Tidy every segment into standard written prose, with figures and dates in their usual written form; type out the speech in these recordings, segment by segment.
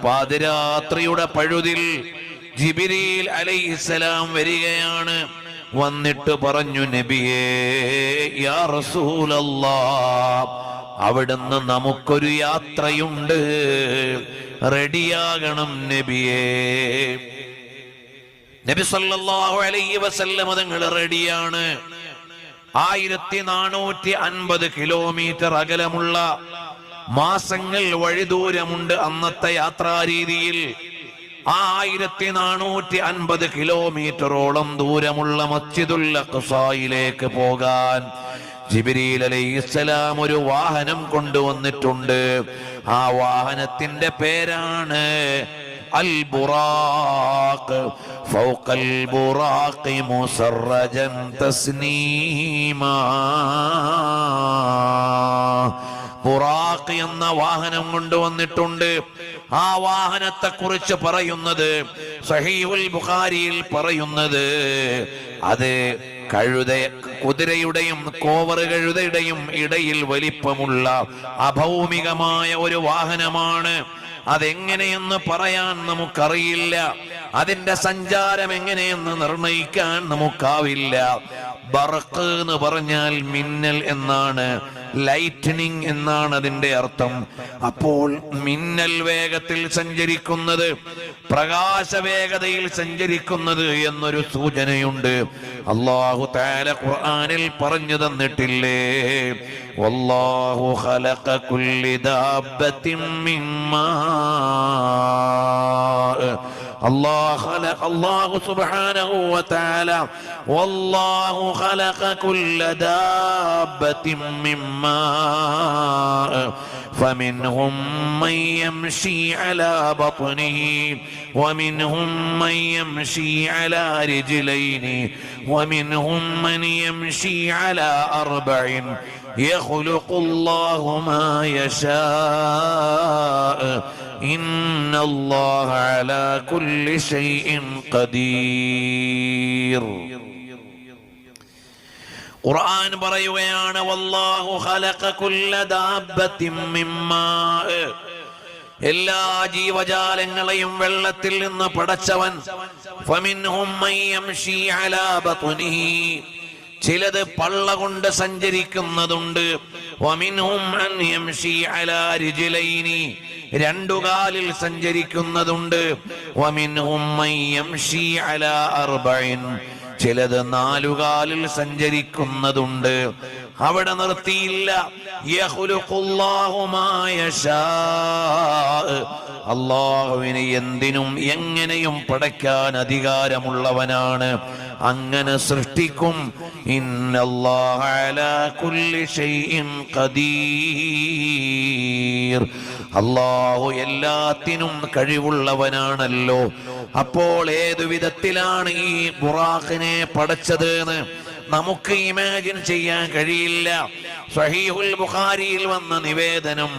പാതിരാത്രിയുടെ പഴുതിൽ ജിബ്രീൽ അലൈഹിസ്സലാം വരികയാണ്. വന്നിട്ട് പറഞ്ഞു, നബിയേ യാ റസൂലല്ലാഹ്, അവിടുന്ന് നമുക്കൊരു യാത്രയുണ്ട്, റെഡിയാകണം നബിയേ. നബി സല്ലല്ലാഹു അലൈഹി വസല്ലം തങ്ങൾ റെഡിയാണ്. 1450 കിലോമീറ്റർ അകലമുള്ള മാസങ്ങൾ വഴിദൂരമുണ്ട് അന്നത്തെ യാത്രാരീതിയിൽ. 1450 കിലോമീറ്ററോളം ദൂരമുള്ള മസ്ജിദുൽ അഖ്സായിലേക്ക് പോകാൻ ജിബ്രീൽ അലൈഹിസ്സലാം ഒരു വാഹനം കൊണ്ടുവന്നിട്ടുണ്ട്. ആ വാഹനത്തിന്റെ പേരാണ് അൽ ബുറാഖ്. ഫൗഖൽ ബുറാഖി മുസറജൻ തസ്നീമാ. ബുറാഖ് എന്ന വാഹനം കൊണ്ടുവന്നിട്ടുണ്ട്. ആ വാഹനത്തെ കുറിച്ച് പറയുന്നത് സഹീഹുൽ ബുഖാരിയിൽ പറയുന്നത്, അത് കുതിരയുടെയും കോവർ കഴുതയുടെയും ഇടയിൽ വലിപ്പമുള്ള അഭൗമികമായ ഒരു വാഹനമാണ്. അതെങ്ങനെയെന്ന് പറയാൻ നമുക്കറിയില്ല. അതിന്റെ സഞ്ചാരം എങ്ങനെയെന്ന് നിർണയിക്കാൻ നമുക്കാവില്ല. ബർഖ് എന്ന് പറഞ്ഞാൽ മിന്നൽ എന്നാണ്, ലൈറ്റനിങ് എന്നാണ് അതിന്റെ അർത്ഥം. അപ്പോൾ മിന്നൽ വേഗത്തിൽ സഞ്ചരിക്കുന്നത്, പ്രകാശ വേഗതയിൽ സഞ്ചരിക്കുന്നത് എന്നൊരു സൂചനയുണ്ട്. അല്ലാഹു തആല ഖുർആനിൽ പറഞ്ഞു തന്നിട്ടില്ലേ, വല്ലാഹു ഖലഖ കുല്ലി ദാബത്തിൻ മിമ്മാ. അല്ലാഹു സുബ്ഹാനഹു വ തആല വല്ലാഹു ഖലഖ കുല്ല ദാബത്തിൻ മിമ്മാ فمنهم من يمشي على بطنه ومنهم من يمشي على رجلين ومنهم من يمشي على 4 يخلق الله ما يشاء إن الله على كل شيء قدير. ഖുർആൻ പറയുകയാണ്, വല്ലാഹു ഖലഖ കുല്ല ദാബത്തിൻ മിമ്മാ. എല്ലാ ജീവജാലങ്ങളെയും വെള്ളത്തിൽ നിന്ന് പടച്ചവൻ. ഫമിൻഹും മൻ യംശി അലാ ബത്നിഹി, ചിലത് പള്ള കൊണ്ട് സഞ്ചരിക്കുന്നതുണ്ട്. വമിൻഹും മൻ യംശി അലാ റിജ്ലൈനി, 2 കാലിൽ സഞ്ചരിക്കുന്നതുണ്ട്. വമിൻഹും മൻ യംശി അലാ 4, ചിലത് 4 കാലിൽ സഞ്ചരിക്കുന്നതുണ്ട്. അവിടെ നിർത്തിയില്ല. യഖ്ലുഖുല്ലാഹു മാ യശാ, അല്ലാഹുവിനെ എന്തിനും എങ്ങനെയും പടയ്ക്കാൻ അധികാരമുള്ളവനാണ്. അങ്ങനെ സൃഷ്ടിക്കും. ഇന്നല്ലാഹ അലാ കുല്ലി ഷൈഇൻ ഖദീർ. അല്ലാഹു എല്ലാത്തിനും കഴിവുള്ളവനാണല്ലോ. അപ്പോൾ ഏതു വിധത്തിലാണ് ഈ ബുറാഖിനെ പടച്ചത് എന്ന് നമുക്ക് ഇമാജിൻ ചെയ്യാൻ കഴിയില്ല. സഹീഹുൽ ബുഖാരിയിൽ വന്ന നിവേദനം,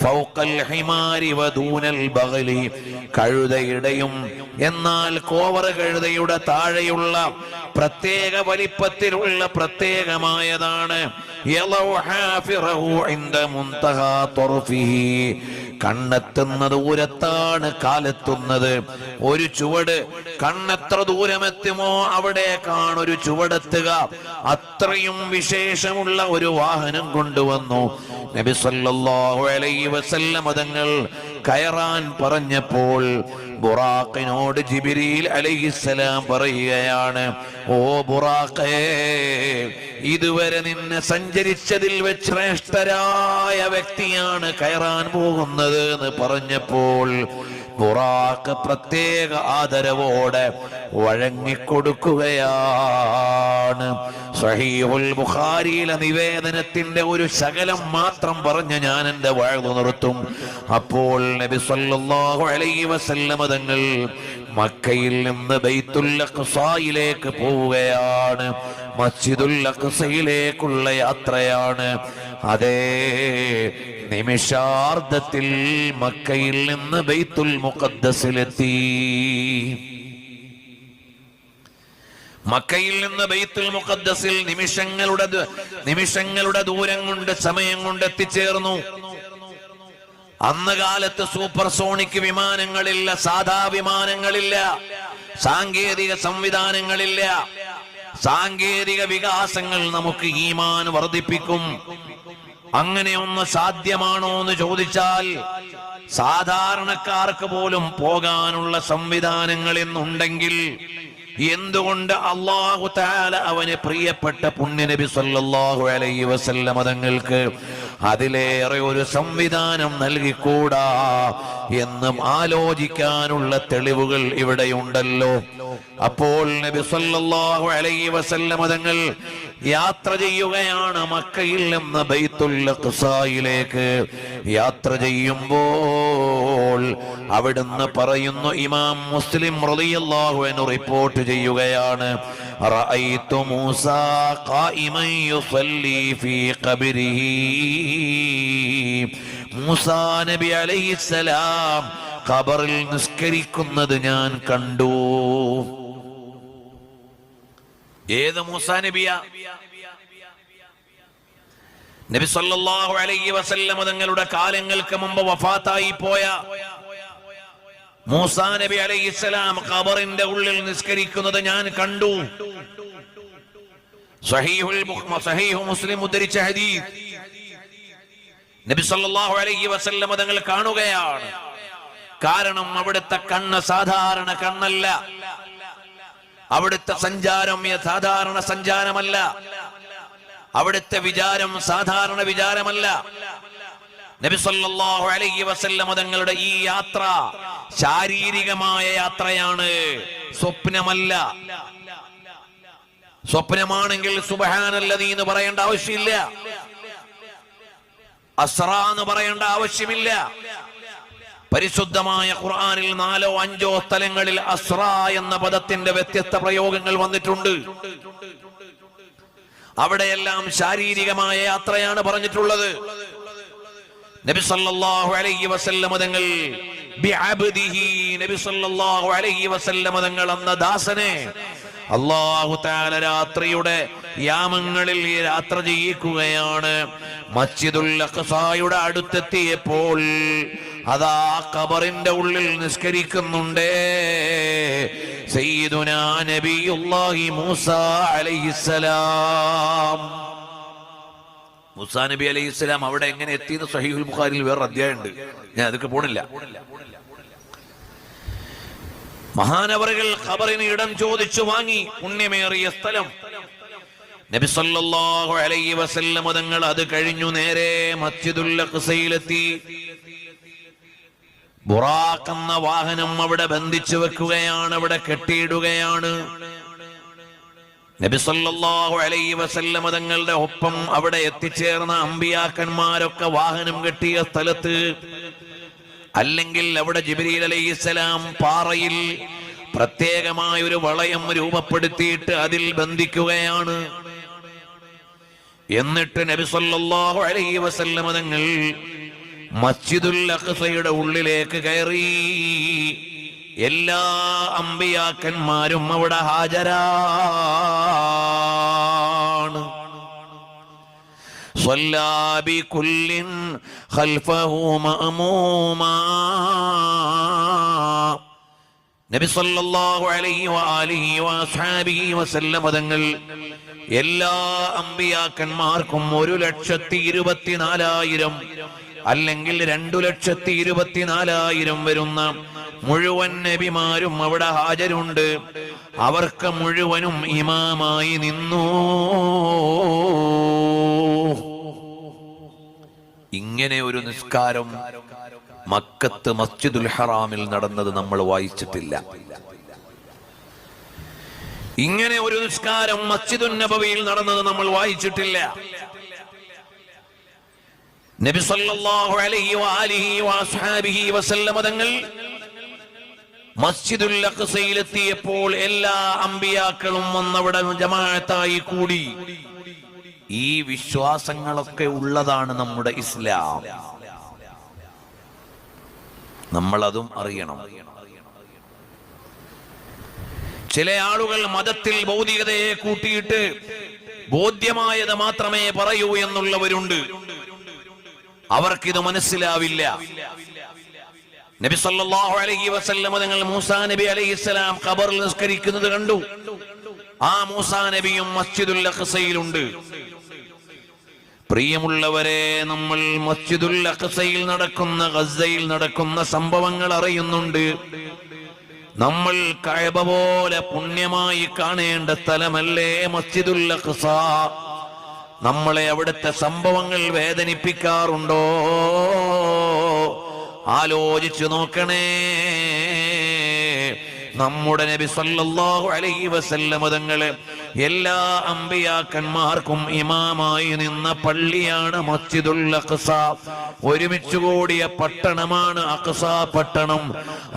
ഫൗഖൽ ഹിമാരി വദൂനൽ ബഗ്ലി, കഴുതയുടെയും എന്നാൽ കോവർ കഴുതയുടെ താഴെയുള്ള പ്രത്യേക വലിപ്പത്തിലുള്ള പ്രത്യേകമായതാണ്. യലൗ ഹാഫിറഹു ഇൻദ മുൻതഹാ തർഫിഹി, കണ്ണെത്തുന്ന ദൂരത്താണ് കാലെത്തുന്നത്. ഒരു ചുവട് കണ്ണെത്ര ദൂരമെത്തുമോ അവിടേക്കാണ് ഒരു ചുവടെത്തുക. അത്രയും വിശേഷമുള്ള ഒരു വാഹനം കൊണ്ടുവന്നു. നബി സല്ലല്ലാഹു അലൈഹി വസല്ലം തങ്ങൾ കയറാൻ പറഞ്ഞപ്പോൾ ബുറാഖിനോട് ജിബ്രീൽ അലൈഹിസ്സലാം പറയുകയാണ്, ഓ ബുറാഖേ, ഇതുവരെ നിന്നെ സഞ്ചരിച്ചതിൽ വെച്ച് ശ്രേഷ്ഠരായ വ്യക്തിയാണ് കയറാൻ പോകുന്നത് എന്ന് പറഞ്ഞപ്പോൾ ബുറാഖ് പ്രത്യേക ആദരവോടെ വഴങ്ങിക്കൊടുക്കുകയാണ്. സഹീഹുൽ ബുഖാരിയിലെ നിവേദനത്തിന്റെ ഒരു ശകലം മാത്രം പറഞ്ഞ് ഞാൻ എന്റെ വഅദ് നിർത്തും. അപ്പോൾ നബി സല്ലല്ലാഹു അലൈഹി വസല്ലം തങ്ങൾ മക്കയിൽ നിന്ന് ബൈത്തുൽ അഖ്സായിലേക്ക് പോവുകയാണ്. മസ്ജിദുൽ അഖ്സയിലേക്കുള്ള യാത്രയാണ്. അതേ നിമിഷാർദ്ധത്തിൽ മക്കയിൽ നിന്ന് ബൈത്തുൽ മുഖദ്ദസിലെത്തി. മക്കയിൽ നിന്ന് ബൈത്തുൽ മുഖദ്ദസിൽ നിമിഷങ്ങളുടെ ദൂരം കൊണ്ട്, സമയം കൊണ്ട് എത്തിച്ചേർന്നു. അന്ന് കാലത്ത് സൂപ്പർസോണിക് വിമാനങ്ങളില്ല, സാധാ വിമാനങ്ങളില്ല, സാങ്കേതിക സംവിധാനങ്ങളില്ല. സാങ്കേതിക വികാസങ്ങൾ നമുക്ക് ഈമാൻ വർദ്ധിപ്പിക്കും. അങ്ങനെ ഒന്ന് സാധ്യമാണോ എന്ന് ചോദിച്ചാൽ സാധാരണക്കാർക്ക് പോലും പോകാനുള്ള സംവിധാനങ്ങൾ എന്നുണ്ടെങ്കിൽ എന്തുകൊണ്ട് അല്ലാഹു തആല അവന് പ്രിയപ്പെട്ട പുണ്യനബി സല്ലല്ലാഹു അലൈഹി വസല്ലം തങ്ങൾക്ക് അതിലേറെ ഒരു സംവിധാനം നൽകിക്കൂടാ എന്നും ആലോചിക്കാനുള്ള തെളിവുകൾ ഇവിടെയുണ്ടല്ലോ. അപ്പോൾ നബി സല്ലല്ലാഹു അലൈഹി വസല്ലം തങ്ങൾ യാത്ര ചെയ്യുകയാണ്. മക്കയിൽ നിന്ന് ബൈത്തുൽ അഖ്സായിലേക്ക് യാത്ര ചെയ്യുമ്പോൾ അവിടുന്ന് പറയുന്നു, ഇമാം മുസ്ലിം റളിയല്ലാഹു അൻഹു റിപ്പോർട്ട് ചെയ്യുകയാണ്, റഅയ്തു മൂസാ ഖായിമൻ യുസല്ലി ഫീ ഖബ്രിഹി. മൂസാ നബി അലൈഹിസ്സലാം ഖബറിൽ നിസ്കരിക്കുന്നത് ഞാൻ കണ്ടു. ഏത് മൂസാ നബിയാ? നബി സല്ലല്ലാഹു അലൈഹി വസല്ലം തങ്ങളുടെ കാലങ്ങൾക്ക് മുമ്പ് വഫാത്തായി പോയ മൂസാ നബി അലൈഹിസ്സലാം ഖബറിന്റെ ഉള്ളിൽ നിസ്കരിക്കുന്നത് ഞാൻ കണ്ടു. സഹീഹ് മുസ്ലിം ഉദ്ധരിച്ച ഹദീസ്. നബി സല്ലല്ലാഹു അലൈഹി വസല്ലം തങ്ങൾ കാണുകയാണ്. കാരണം അവിടുത്തെ കണ്ണ് സാധാരണ കണ്ണല്ല, അവിടുത്തെ സഞ്ചാരം സാധാരണ സഞ്ചാരമല്ല, അവിടുത്തെ വിചാരം സാധാരണ വിചാരമല്ല. നബി സല്ലല്ലാഹു അലൈഹി വസല്ലം തങ്ങളുടെ ഈ യാത്ര ശാരീരികമായ യാത്രയാണ്, സ്വപ്നമല്ല. സ്വപ്നമാണെങ്കിൽ സുബ്ഹാനല്ലദീ എന്ന് പറയേണ്ട ആവശ്യമില്ല, അസ്റാ എന്ന് പറയേണ്ട ആവശ്യമില്ല. പരിശുദ്ധമായ ഖുർആനിൽ 4 or 5 സ്ഥലങ്ങളിൽ അസ്റാ എന്ന പദത്തിന്റെ വ്യത്യസ്ത പ്രയോഗങ്ങൾ വന്നിട്ടുണ്ട്. അവിടെയെല്ലാം ശാരീരികമായ യാത്രയാണ് പറഞ്ഞിട്ടുള്ളത്. നബി സല്ലല്ലാഹു അലൈഹി വസല്ലം തങ്ങൾ ബിഅബ്ദിഹി, നബി സല്ലല്ലാഹു അലൈഹി വസല്ലം തങ്ങൾ എന്ന ദാസനെ അല്ലാഹു തആല രാത്രിയുടെ യാമങ്ങളിൽ യാത്ര ചെയ്യിക്കുകയാണ്. മസ്ജിദുൽ അഖ്സായുടെ അടുത്തെത്തിയപ്പോൾ അതാ ഖബറിന്റെ ഉള്ളിൽ നിസ്കരിക്കുന്നുണ്ട് സയ്യിദുനാ നബിയുല്ലാഹി മൂസാ അലൈഹിസ്സലാം. മൂസാ നബി അലൈഹിസ്സലാം അവിടെ എങ്ങനെ എത്തിയെന്ന് സഹീഹുൽ ബുഖാരിയിൽ വേറെ അധ്യായമുണ്ട്, ഞാൻ അതൊക്കെ പോണില്ല. മഹാനവറുകൾ ഖബറിന് ഇടം ചോദിച്ചു വാങ്ങി, പുണ്യമേറിയ സ്ഥലം. നബി സല്ലല്ലാഹു അലൈഹി വസല്ലം തങ്ങൾ അത് കഴിഞ്ഞു നേരെ മസ്ജിദുൽ അഖ്സയിലെത്തി. ബുറാഖ് എന്ന വാഹനം അവിടെ ബന്ധിച്ചു വെക്കുകയാണ്, അവിടെ കെട്ടിയിടുകയാണ്. നബി സല്ലല്ലാഹു അലൈഹി വസല്ലം തങ്ങളുടെ ഒപ്പം അവിടെ എത്തിച്ചേർന്ന അമ്പിയാക്കന്മാരൊക്കെ വാഹനം കെട്ടിയ സ്ഥലത്ത്, അല്ലെങ്കിൽ അവിടെ ജിബ്രീൽ അലൈഹിസ്സലാം പാറയിൽ പ്രത്യേകമായ ഒരു വളയം രൂപപ്പെടുത്തിയിട്ട് അതിൽ ബന്ധിക്കുകയാണ്. എന്നിട്ട് നബി സല്ലല്ലാഹു അലൈഹി വസല്ലം തങ്ങൾ മസ്ജിദുൽ അഖ്സയുടെ ഉള്ളിലേക്ക് കയറി. എല്ലാ അമ്പിയാക്കന്മാരും അവിടെ ഹാജരാണ്. صلى بكل خلفه مأموما. നബി സല്ലല്ലാഹു അലൈഹി വആലിഹി വഅസ്ഹാബിഹി വസല്ലം തങ്ങൾ എല്ലാ അമ്പിയാക്കന്മാർക്കും 1,24,000 അല്ലെങ്കിൽ 2,24,000 വരുന്ന മുഴുവൻ നബിമാരും അവിടെ ഹാജരുണ്ട്. അവർക്ക് മുഴുവനും ഇമാമായി നിന്നു. ഇങ്ങനെ ഒരു നിസ്കാരം മക്കത്ത് മസ്ജിദുൽ ഹറാമിൽ നടന്നത് നമ്മൾ വായിച്ചിട്ടില്ല. ഇങ്ങനെ ഒരു നിസ്കാരം മസ്ജിദുൻ നബവിയിൽ നടന്നത് നമ്മൾ വായിച്ചിട്ടില്ല. നബി സല്ലല്ലാഹു അലൈഹി വആലിഹി വഅസ്ഹാബിഹി വസല്ലം തങ്ങൾ മസ്ജിദുൽ അഖ്സയിലെത്തിയപ്പോൾ എല്ലാ അമ്പിയാക്കളും വന്നവിടെ ജമാഅത്തായി കൂടി. ഈ വിശ്വാസങ്ങളൊക്കെ ഉള്ളതാണ് നമ്മുടെ ഇസ്ലാം. നമ്മളതും അറിയണം. ചില ആളുകൾ മതത്തിൽ ഭൗതികതയെ കൂട്ടിയിട്ട് ബോധ്യമായത് മാത്രമേ പറയൂ എന്നുള്ളവരുണ്ട്. അവർക്കിത് മനസ്സിലാവില്ല. നബി സല്ലല്ലാഹു അലൈഹി വസല്ലം തങ്ങൾ മൂസാ നബി അലൈഹിസ്സലാം ഖബറിൽ നിസ്കരിക്കുന്നത് കണ്ടു. ആ മൂസാ നബിയും മസ്ജിദുൽ അഖ്സയിലുണ്ട്. പ്രിയമുള്ളവരെ, നമ്മൾ മസ്ജിദുൽ അഖ്സയിൽ നടക്കുന്ന, ഗസയിൽ നടക്കുന്ന സംഭവങ്ങൾ അറിയുന്നുണ്ട്. നമ്മൾ കഅബ പോലെ പുണ്യമായി കാണേണ്ട സ്ഥലമല്ലേ മസ്ജിദുൽ അഖ്സ? നമ്മളെ അവിടുത്തെ സംഭവങ്ങൾ വേദനിപ്പിക്കാറുണ്ടോ? ആലോചിച്ചു നോക്കണേ. നമ്മുടെ നബി സല്ലല്ലാഹു അലൈഹി വസല്ലം തങ്ങളെ എല്ലാ അമ്പിയാക്കന്മാർക്കും ഇമാമായി നിന്ന പള്ളിയാണ് മസ്ജിദുൽ അഖ്സ. ഒരുമിച്ച് കൂടിയ പട്ടണമാണ് അഖ്സ പട്ടണം.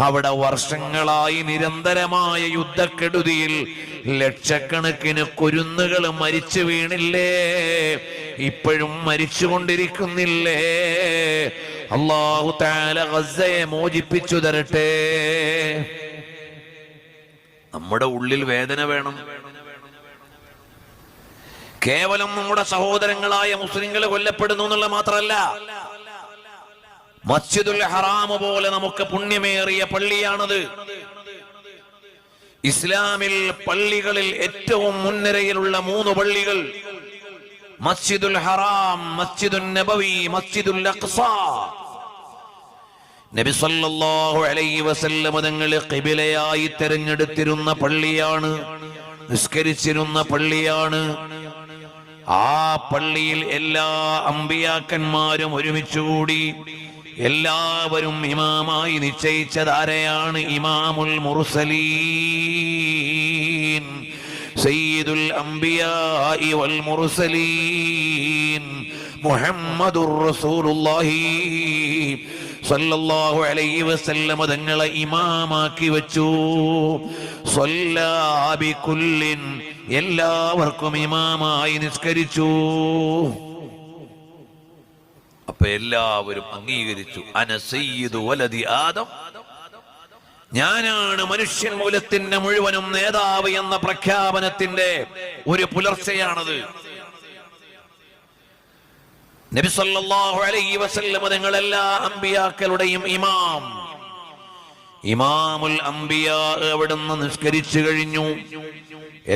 അവിടെ വർഷങ്ങളായി നിരന്തരമായ യുദ്ധക്കെടുതിയിൽ ലക്ഷക്കണക്കിന് കുരുന്നുകൾ മരിച്ചു വീണില്ലേ? ഇപ്പോഴും മരിച്ചുകൊണ്ടിരിക്കുന്നില്ലേ? അല്ലാഹു തആല ഗസയെ മോചിപ്പിച്ചു തരട്ടെ. നമ്മുടെ ഉള്ളിൽ വേദന വേണം. കേവലം നമ്മുടെ സഹോദരങ്ങളായ മുസ്ലിങ്ങൾ കൊല്ലപ്പെടുന്നു എന്നുള്ള മാത്രമല്ല, മസ്ജിദുൽ ഹറാം പോലെ നമുക്ക് പുണ്യമേറിയ പള്ളിയാണത്. ഇസ്ലാമിൽ പള്ളികളിൽ ഏറ്റവും മുൻനിരയിലുള്ള 3 പള്ളികൾ: മസ്ജിദുൽ ഹറാം, മസ്ജിദുൻ നബവി, മസ്ജിദുൽ അഖ്സ. നബി സല്ലല്ലാഹു അലൈഹി വസല്ലം തങ്ങൾ ഖിബലയായി തിരഞ്ഞെടുത്തിരുന്ന പള്ളിയാണ്, നിസ്കരിച്ചിരുന്ന പള്ളിയാണ്. ആ പള്ളിയിൽ എല്ലാ അമ്പിയാക്കന്മാരും ഒരുമിച്ചുകൂടി എല്ലാവരും ഇമാമായി നിശ്ചയിച്ചതാരെയാണ്? ഇമാമുൽ മുർസലീൻ, സയ്യിദുൽ അംബിയാഇ വൽ മുർസലീൻ, മുഹമ്മദുർ റസൂലുള്ളാഹി സല്ലല്ലാഹു അലൈഹി വസല്ലം തങ്ങളെ ഇമാമാക്കി വെച്ചു. സ്വല്ലാ ബികുല്ലിൻ, എല്ലാവർക്കും ഇമാമായി നിസ്കരിച്ചു. അപ്പൊ എല്ലാവരും അംഗീകരിച്ചു, അന സയ്യിദു വലദി ആദം, ഞാനാണ് മനുഷ്യൻ മൂലത്തിന്റെ മുഴുവനും നേതാവ് എന്ന പ്രഖ്യാപനത്തിന്റെ ഒരു പുലർച്ചയാണത്. നബി സല്ലല്ലാഹു അലൈഹി വസല്ലം തങ്ങൾ എല്ലാ അമ്പിയാക്കളുടെയും ഇമാം, ഇമാമുൽ അംബിയാ അവിടുന്ന് നിസ്കരിച്ചു കഴിഞ്ഞു.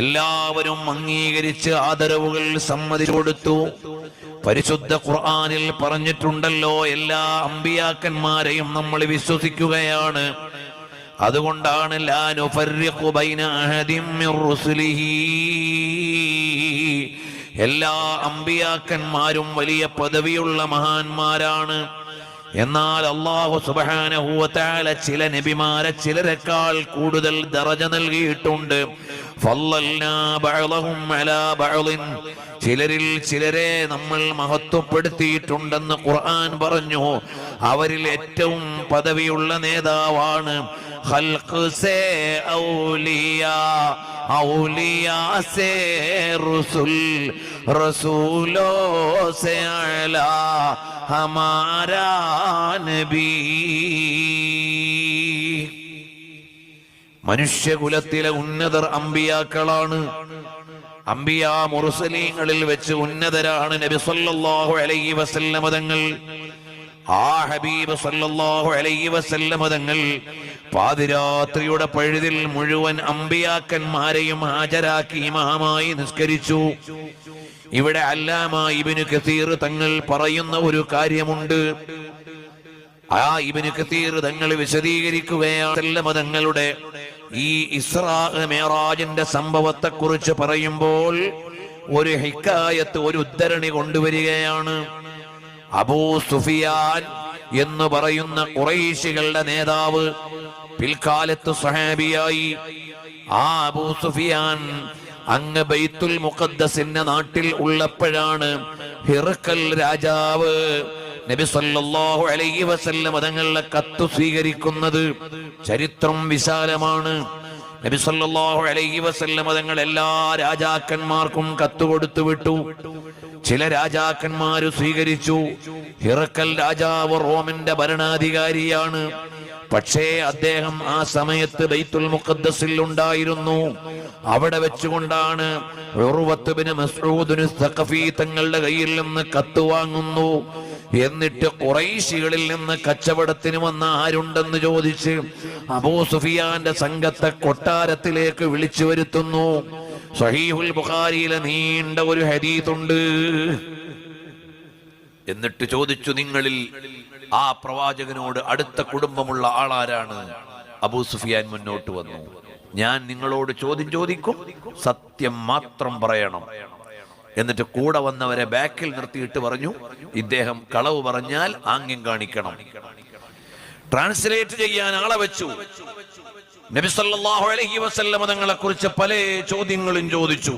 എല്ലാവരും അംഗീകരിച്ച് ആദരവുകൾ സമ്മതിച്ചു കൊടുത്തു. പരിശുദ്ധ ഖുർആനിൽ പറഞ്ഞിട്ടുണ്ടല്ലോ, എല്ലാ അമ്പിയാക്കന്മാരെയും നമ്മൾ വിശ്വസിക്കുകയാണ്. അതുകൊണ്ടാണ് ലാ നുഫർരിഖു ബൈന അഹദിൻ മിർ റുസുലിഹി, എല്ലാ അമ്പിയാക്കന്മാരും വലിയ പദവിയുള്ള മഹാന്മാരാണ്. എന്നാൽ അല്ലാഹു സുബ്ഹാനഹു വ തആല ചില നബിമാരെ ചിലരെക്കാൾ കൂടുതൽ ദറജ നൽകിയിട്ടുണ്ട്. ഫളൽനാ ബഅളഹും അലാ ബഅളിൻ, ചിലരിൽ ചിലരെ നമ്മൾ മഹത്വപ്പെടുത്തിയിട്ടുണ്ടെന്ന് ഖുർആൻ പറഞ്ഞു. അവരിൽ ഏറ്റവും പദവിയുള്ള നേതാവാണ് ഖൽഖ് സേ ഔലിയാ, ഔലിയാ സേ റസൂൽ, റസൂലോ സേ അലാ ഹമാരാ നബി. മനുഷ്യകുലത്തിലെ ഉന്നതർ അമ്പിയാക്കളാണ്. അമ്പിയാ മുർസലീങ്ങളിൽ വെച്ച് ഉന്നതരാണ് നബി സല്ലല്ലാഹു അലൈഹി വസല്ലം തങ്ങൾ. ആ ഹബീബ് സല്ലല്ലാഹു അലൈഹി വസല്ലം തങ്ങൾ പാതിരാത്രിയുടെ പഴുതിൽ മുഴുവൻ അമ്പിയാക്കന്മാരെയും ഹാജരാക്കി ഇമാമായി നിസ്കരിച്ചു. ഇവിടെ അല്ലാമ ഇബ്നു കസീർ തങ്ങൾ പറയുന്ന ഒരു കാര്യമുണ്ട്. ആ ഇബ്നു കസീർ തങ്ങൾ വിശദീകരിക്കുകയാണ് തങ്ങളുടെ ഈ ഇസ്രാ മിഅ്റാജിന്റെ സംഭവത്തെ കുറിച്ച് പറയുമ്പോൾ ഒരു ഹിക്കായത്ത്, ഒരു ഉദ്ധരണി കൊണ്ടുവരികയാണ്. അബൂ സുഫിയാൻ എന്ന് പറയുന്ന ഖുറൈശികളുടെ നേതാവ് പിൽക്കാലത്ത് സ്വഹാബിയായി. ആ അബൂ സുഫിയാൻ അങ്ങ് ബൈത്തുൽ മുഖദ്ദസിന്റെ നാട്ടിൽ ഉള്ളപ്പോഴാണ് ഹിർഖൽ രാജാവ് നബി സല്ലല്ലാഹു അലൈഹി വസല്ലം തങ്ങളുടെ കത്ത് സ്വീകരിക്കുന്നത്. ചരിത്രം വിശാലമാണ്. നബി സല്ലല്ലാഹു അലൈഹി വസല്ലം തങ്ങൾ എല്ലാ രാജാക്കന്മാർക്കും കത്ത് കൊടുത്തു വിട്ടു. ചില രാജാക്കന്മാര് സ്വീകരിച്ചു. ഹിർഖൽ രാജാവ് റോമിന്റെ ഭരണാധികാരിയാണ്. പക്ഷേ അദ്ദേഹം ആ സമയത്ത് ബൈത്തുൽ മുഖദ്ദസിൽ ഉണ്ടായിരുന്നു. അവിടെ വെച്ചുകൊണ്ടാണ് ഉർവത്ത് ബിൻ മസ്ഊദ് സഖഫി തങ്ങളുടെ കയ്യിൽ നിന്ന് കത്ത് വാങ്ങുന്നു. എന്നിട്ട് ഖുറൈശികളിൽ നിന്ന് കച്ചവടത്തിന് വന്ന ആരുണ്ടെന്ന് ചോദിച്ച് അബൂ സുഫിയാന്റെ സംഘത്തെ കൊട്ടാരത്തിലേക്ക് വിളിച്ചു വരുത്തുന്നു. സഹീഹുൽ ബുഖാരിയിലെ നീണ്ട ഒരു ഹദീസുണ്ട്. എന്നിട്ട് ചോദിച്ചു, നിങ്ങളിൽ ആ പ്രവാചകനോട് അടുത്ത കുടുംബമുള്ള ആളാരാണ്? അബൂ സുഫിയാൻ മുന്നോട്ട് വന്നു. ഞാൻ നിങ്ങളോട് ചോദ്യം ചോദിക്കും, സത്യം മാത്രം പറയണം. എന്നിട്ട് കൂടെ വന്നവരെ ബാക്കിൽ നിർത്തിയിട്ട് പറഞ്ഞു, ഇദ്ദേഹം കളവ് പറഞ്ഞാൽ ആംഗ്യം കാണിക്കണം. ട്രാൻസ്ലേറ്റ് ചെയ്യാൻ ആളെ വെച്ചു. നബി സല്ലല്ലാഹു അലൈഹി വസല്ലം തങ്ങളെ കുറിച്ച് പല ചോദ്യങ്ങളും ചോദിച്ചു.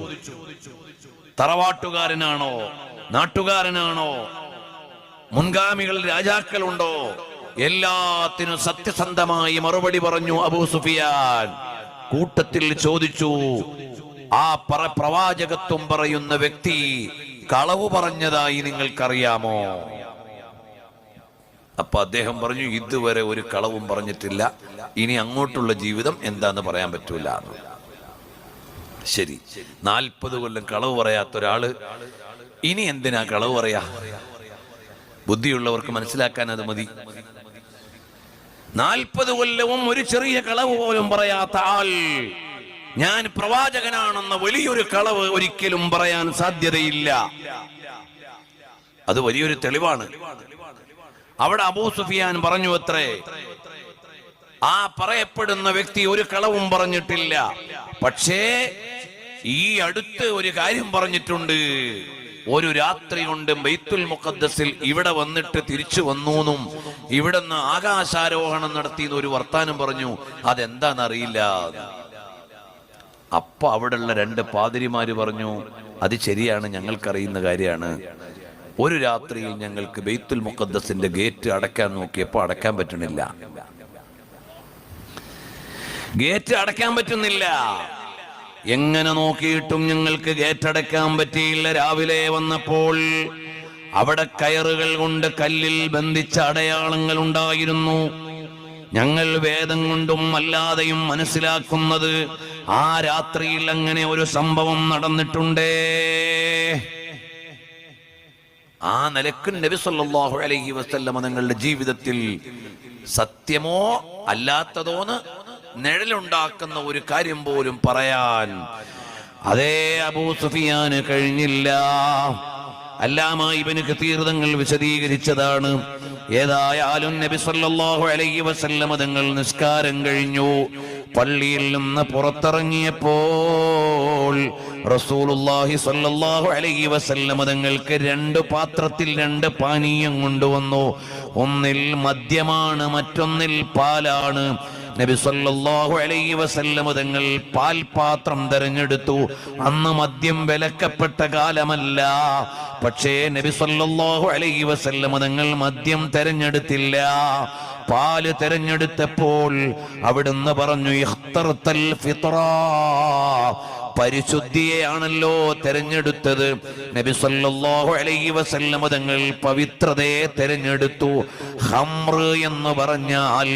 തറവാട്ടുകാരനാണോ, നാട്ടുകാരനാണോ, മുൻഗാമികൾ രാജാക്കളുണ്ടോ? എല്ലാത്തിനും സത്യസന്ധമായി മറുപടി പറഞ്ഞു അബൂ സുഫിയാൻ. കൂട്ടത്തിൽ ചോദിച്ചു, ആ പ്രവാചകത്വം പറയുന്ന വ്യക്തി കളവ് പറഞ്ഞതായി നിങ്ങൾക്കറിയാമോ? അപ്പൊ അദ്ദേഹം പറഞ്ഞു, ഇതുവരെ ഒരു കളവും പറഞ്ഞിട്ടില്ല, ഇനി അങ്ങോട്ടുള്ള ജീവിതം എന്താന്ന് പറയാൻ പറ്റൂല. ശരി, 40 കൊല്ലം കളവ് പറയാത്ത ഒരാള് ഇനി എന്തിനാ കളവ് പറയാ? ബുദ്ധിയുള്ളവർക്ക് മനസ്സിലാക്കാൻ അത് മതി. 40 കൊല്ലവും ഒരു ചെറിയ കളവ് പോലും പറയാത്ത ആൾ ഞാൻ പ്രവാചകനാണെന്ന വലിയൊരു കളവ് ഒരിക്കലും പറയാൻ സാധ്യതയില്ല. അത് വലിയൊരു തെളിവാണ്. അവിടെ അബൂ സുഫിയാൻ പറഞ്ഞു അത്രേ, ആ പറയപ്പെടുന്ന വ്യക്തി ഒരു കളവും പറഞ്ഞിട്ടില്ല, പക്ഷേ ഈ അടുത്ത് ഒരു കാര്യം പറഞ്ഞിട്ടുണ്ട്. ഒരു രാത്രി കൊണ്ട് ബൈത്തുൽ മുഖദ്ദസിൽ ഇവിടെ വന്നിട്ട് തിരിച്ചു വന്നൂന്നും ഇവിടുന്ന് ആകാശാരോഹണം നടത്തിയെന്ന് ഒരു വർത്താനം പറഞ്ഞു. അതെന്താണെന്നറിയില്ല. അപ്പൊ അവിടെയുള്ള 2 പാതിരിമാര് പറഞ്ഞു, അത് ശരിയാണ്, ഞങ്ങൾക്കറിയുന്ന കാര്യമാണ്. ഒരു രാത്രിയിൽ ഞങ്ങൾക്ക് ബൈത്തുൽ മുഖദ്ദസിന്റെ ഗേറ്റ് അടയ്ക്കാൻ നോക്കിയപ്പോ അടയ്ക്കാൻ പറ്റുന്നില്ല. ഗേറ്റ് അടയ്ക്കാൻ പറ്റുന്നില്ല. എങ്ങനെ നോക്കിയിട്ടും ഞങ്ങൾക്ക് ഗേറ്റ് അടയ്ക്കാൻ പറ്റിയില്ല. രാവിലെ വന്നപ്പോൾ അവിടെ കയറുകൾ കൊണ്ട് കല്ലിൽ ബന്ധിച്ച അടയാളങ്ങൾ ഉണ്ടായിരുന്നു. ഞങ്ങൾ വേദം കൊണ്ടും അല്ലാതെയും മനസ്സിലാക്കുന്നത് ആ രാത്രിയിൽ അങ്ങനെ ഒരു സംഭവം നടന്നിട്ടുണ്ടേ. ആ നിലക്ക് നബി സല്ലല്ലാഹു അലൈഹി വസല്ലം തങ്ങളുടെ ജീവിതത്തിൽ സത്യമോ അല്ലാത്തതോന്ന് നിഴലുണ്ടാക്കുന്ന ഒരു കാര്യം പോലും പറയാൻ അതേ അബൂ സുഫിയാന് കഴിഞ്ഞില്ല. അല്ലാമ ഇബ്നു കസീർ തങ്ങൾ വിശദീകരിച്ചതാണ്. ഏതായാലും നബി സല്ലല്ലാഹു അലൈഹി വസല്ലം തങ്ങൾ നിസ്കാരം കഴിഞ്ഞു. പള്ളിയിൽ നിന്ന് പുറത്തിറങ്ങിയപ്പോൾ റസൂലുള്ളാഹി സ്വല്ലല്ലാഹു അലൈഹി വസല്ലം തങ്ങൾക്ക് 2 പാത്രത്തിൽ 2 പാനീയം കൊണ്ടുവന്നു. ഒന്നിൽ മദ്യമാണ്, മറ്റൊന്നിൽ പാലാണ്. നബി സല്ലല്ലാഹു അലൈഹി വസല്ലം തങ്ങൾ പാൽപാത്രം തെരഞ്ഞെടുത്തു. അന്ന് മദ്യം വിലക്കപ്പെട്ട കാലമല്ല. പക്ഷേ നബി സല്ലല്ലാഹു അലൈഹി വസല്ലം തങ്ങൾ മദ്യം തെരഞ്ഞെടുത്തില്ല. പാല് തെരഞ്ഞെടുത്തപ്പോൾ അവിടുന്ന് പറഞ്ഞു, ഇഖ്തർതൽ ഫിത്ര, പരിശുദ്ധിയെയാണല്ലോ തെരഞ്ഞെടുത്തത്. നബി സല്ലല്ലാഹു അലൈഹി വസല്ലം തങ്ങൾ പവിത്രതയെ തെരഞ്ഞെടുത്തു. ഖംർ എന്ന് പറഞ്ഞാൽ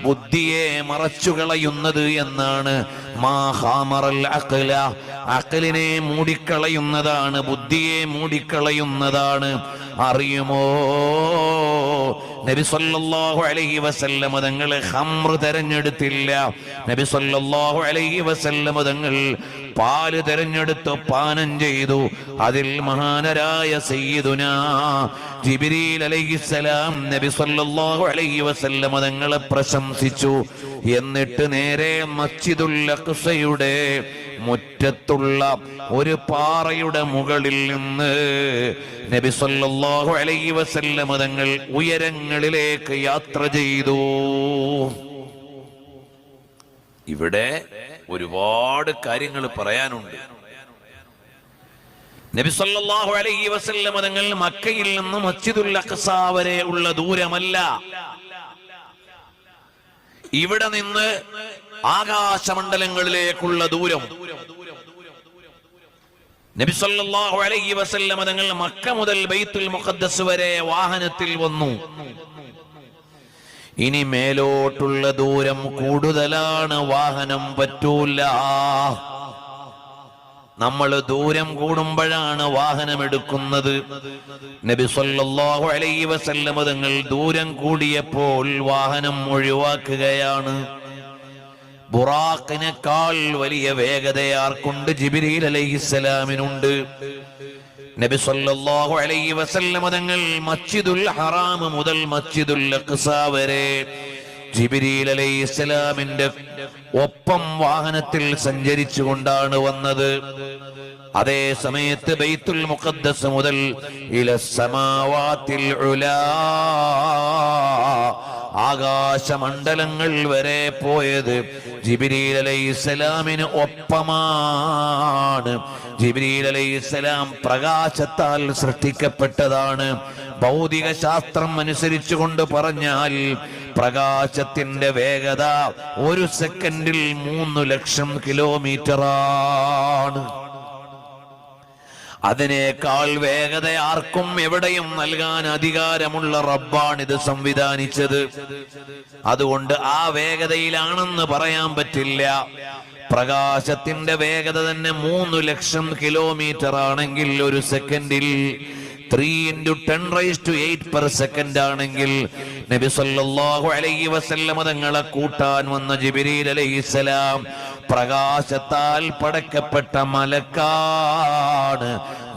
ബുദ്ധിയെ മറച്ചുകളയുന്നത് എന്നാണ്. മാ ഖാമറൽ അഖ്ല, അഖ്ലിനെ മൂടിക്കളയുന്നതാണ്, ബുദ്ധിയെ മൂടിക്കളയുന്നതാണ്. അറിയുമോ, നബി സല്ലല്ലാഹു അലൈഹി വസല്ലം തങ്ങൾ ഖംർ തെരഞ്ഞെടുത്തില്ല. നബി സല്ലല്ലാഹു അലൈഹി വസല്ലം തങ്ങൾ പാല് തെരഞ്ഞെടുത്ത് പാനം ചെയ്തു. അതിൽ മഹാനരായ സയ്യിദുനാ ജിബ്രീൽ അലൈഹിസ്സലാം നബി സല്ലല്ലാഹു അലൈഹി വസല്ലം തങ്ങളെ പ്രശംസിച്ചു. എന്നിട്ട് നേരെ മസ്ജിദുൽ അഖ്സയുടെ മുറ്റത്തുള്ള ഒരു പാറയുടെ മുകളിൽ നിന്ന് നബി സല്ലല്ലാഹു അലൈഹി വസല്ലം തങ്ങൾ ഉയരങ്ങളിലേക്ക് യാത്ര ചെയ്തു. ഇവിടെ ഒരുപാട് കാര്യങ്ങൾ പറയാനുണ്ട്. നബി സല്ലല്ലാഹു അലൈഹി വസല്ലം തങ്ങൾ മക്കയിൽ നിന്ന് മസ്ജിദുൽ അഖ്സ വരെ ഉള്ള ദൂരമല്ല, ഇവിടെ നിന്ന് ആകാശമണ്ഡലങ്ങളിലേക്കുള്ള ദൂരം. നബി സല്ലല്ലാഹു അലൈഹി വസല്ലം തങ്ങൾ മക്ക മുതൽ ബൈത്തുൽ മുഖദ്ദസ് വരെ വാഹനത്തിൽ വന്നു. ഇനി മേലോട്ടുള്ള ദൂരം കൂടുതലാണ്, വാഹനം പറ്റൂല. നമ്മൾ ദൂരം കൂടുമ്പോഴാണ് വാഹനമെടുക്കുന്നത്. നബി സല്ലല്ലാഹു അലൈഹി വസല്ലം തങ്ങൾ ദൂരം കൂടിയപ്പോൾ വാഹനം ഒഴിവാക്കുകയാണ്. ബുറാഖിനേക്കാൾ വലിയ വേഗത ആർക്കുണ്ട്? ജിബ്രീൽ അലൈഹിസ്സലാമിനുണ്ട്. നബി സല്ലല്ലാഹു അലൈഹി വസല്ലം തങ്ങൾ മസ്ജിദുൽ ഹറാം മുതൽ മസ്ജിദുൽ അഖ്സ വരെ ജിബ്രീൽ അലൈഹിസ്സലാമിന്റെ ഒപ്പം വാഹനത്തിൽ സഞ്ചരിച്ചുകൊണ്ടാണ് വന്നത്. അതേ സമയത്ത് ബൈത്തുൽ മുഖദ്ദസ് മുതൽ ഇലസ്സമാവാത്തിൽ ഉലാ, ആകാശമണ്ഡലങ്ങൾ വരെ പോയത് ജിബ്രീൽ അലൈഹിസ്സലാമിന് ഒപ്പമാണ്. ജിബ്രീൽ അലൈഹിസ്സലാം പ്രകാശത്താൽ സൃഷ്ടിക്കപ്പെട്ടതാണ്. ഭൗതിക ശാസ്ത്രം അനുസരിച്ചുകൊണ്ട് പറഞ്ഞാൽ പ്രകാശത്തിന്റെ വേഗത 1 സെക്കൻഡിൽ 3 ലക്ഷം കിലോമീറ്ററാണ്. അതിനേക്കാൾ വേഗത ആർക്കും എവിടെയും നൽകാൻ അധികാരമുള്ള റബ്ബാണിത് സംവിധാനിച്ചത്. അതുകൊണ്ട് ആ വേഗതയിലാണെന്ന് പറയാൻ പറ്റില്ല. പ്രകാശത്തിന്റെ വേഗത തന്നെ 3 ലക്ഷം കിലോമീറ്റർ ആണെങ്കിൽ 1 സെക്കൻഡിൽ 3 × 10⁸ per second ആണെങ്കിൽ നബി സല്ലല്ലാഹു അലൈഹി വസല്ലം തങ്ങളെ കൂട്ടാൻ വന്ന ജിബ്രീൽ അലൈഹിസ്സലാം പ്രകാശത്താൽ പടക്കപ്പെട്ട മലക്കാണ്.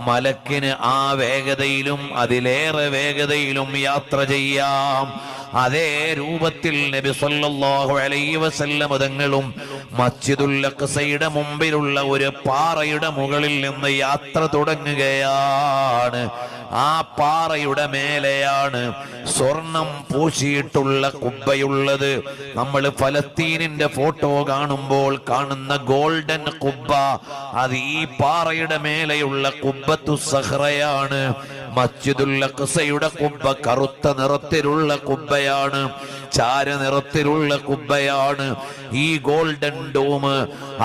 മലക്കിന് ആ വേഗതയിലും അതിലേറെ വേഗതയിലും യാത്ര ചെയ്യാം. അതേ രൂപത്തിൽ നബി സല്ലല്ലാഹു അലൈഹി വസല്ലം തങ്ങളും മസ്ജിദുൽ അഖ്സയുടെ മുമ്പിലുള്ള ഒരു പാറയുടെ മുകളിൽ നിന്ന് യാത്ര തുടങ്ങുകയാണ്. ആ പാറയുടെ മേലെയാണ് സ്വർണം പൂശിയിട്ടുള്ള കുബ്ബയുള്ളത്. നമ്മൾ ഫലസ്തീനിന്റെ ഫോട്ടോ കാണുമ്പോൾ കാണുന്ന ഗോൾഡൻ കുബ്ബ, അത് ഈ പാറയുടെ മേലെയുള്ള കുബ്ബത്തു സഖ്റയാണ്. മസ്ജിദുൽ അഖ്സയുടെ കുബ്ബ കറുത്ത നിറത്തിലുള്ള കുബ്ബയാണ്, ചാരനിറത്തിലുള്ള കുബ്ബയാണ്. ഈ ഗോൾഡൻ ഡോം,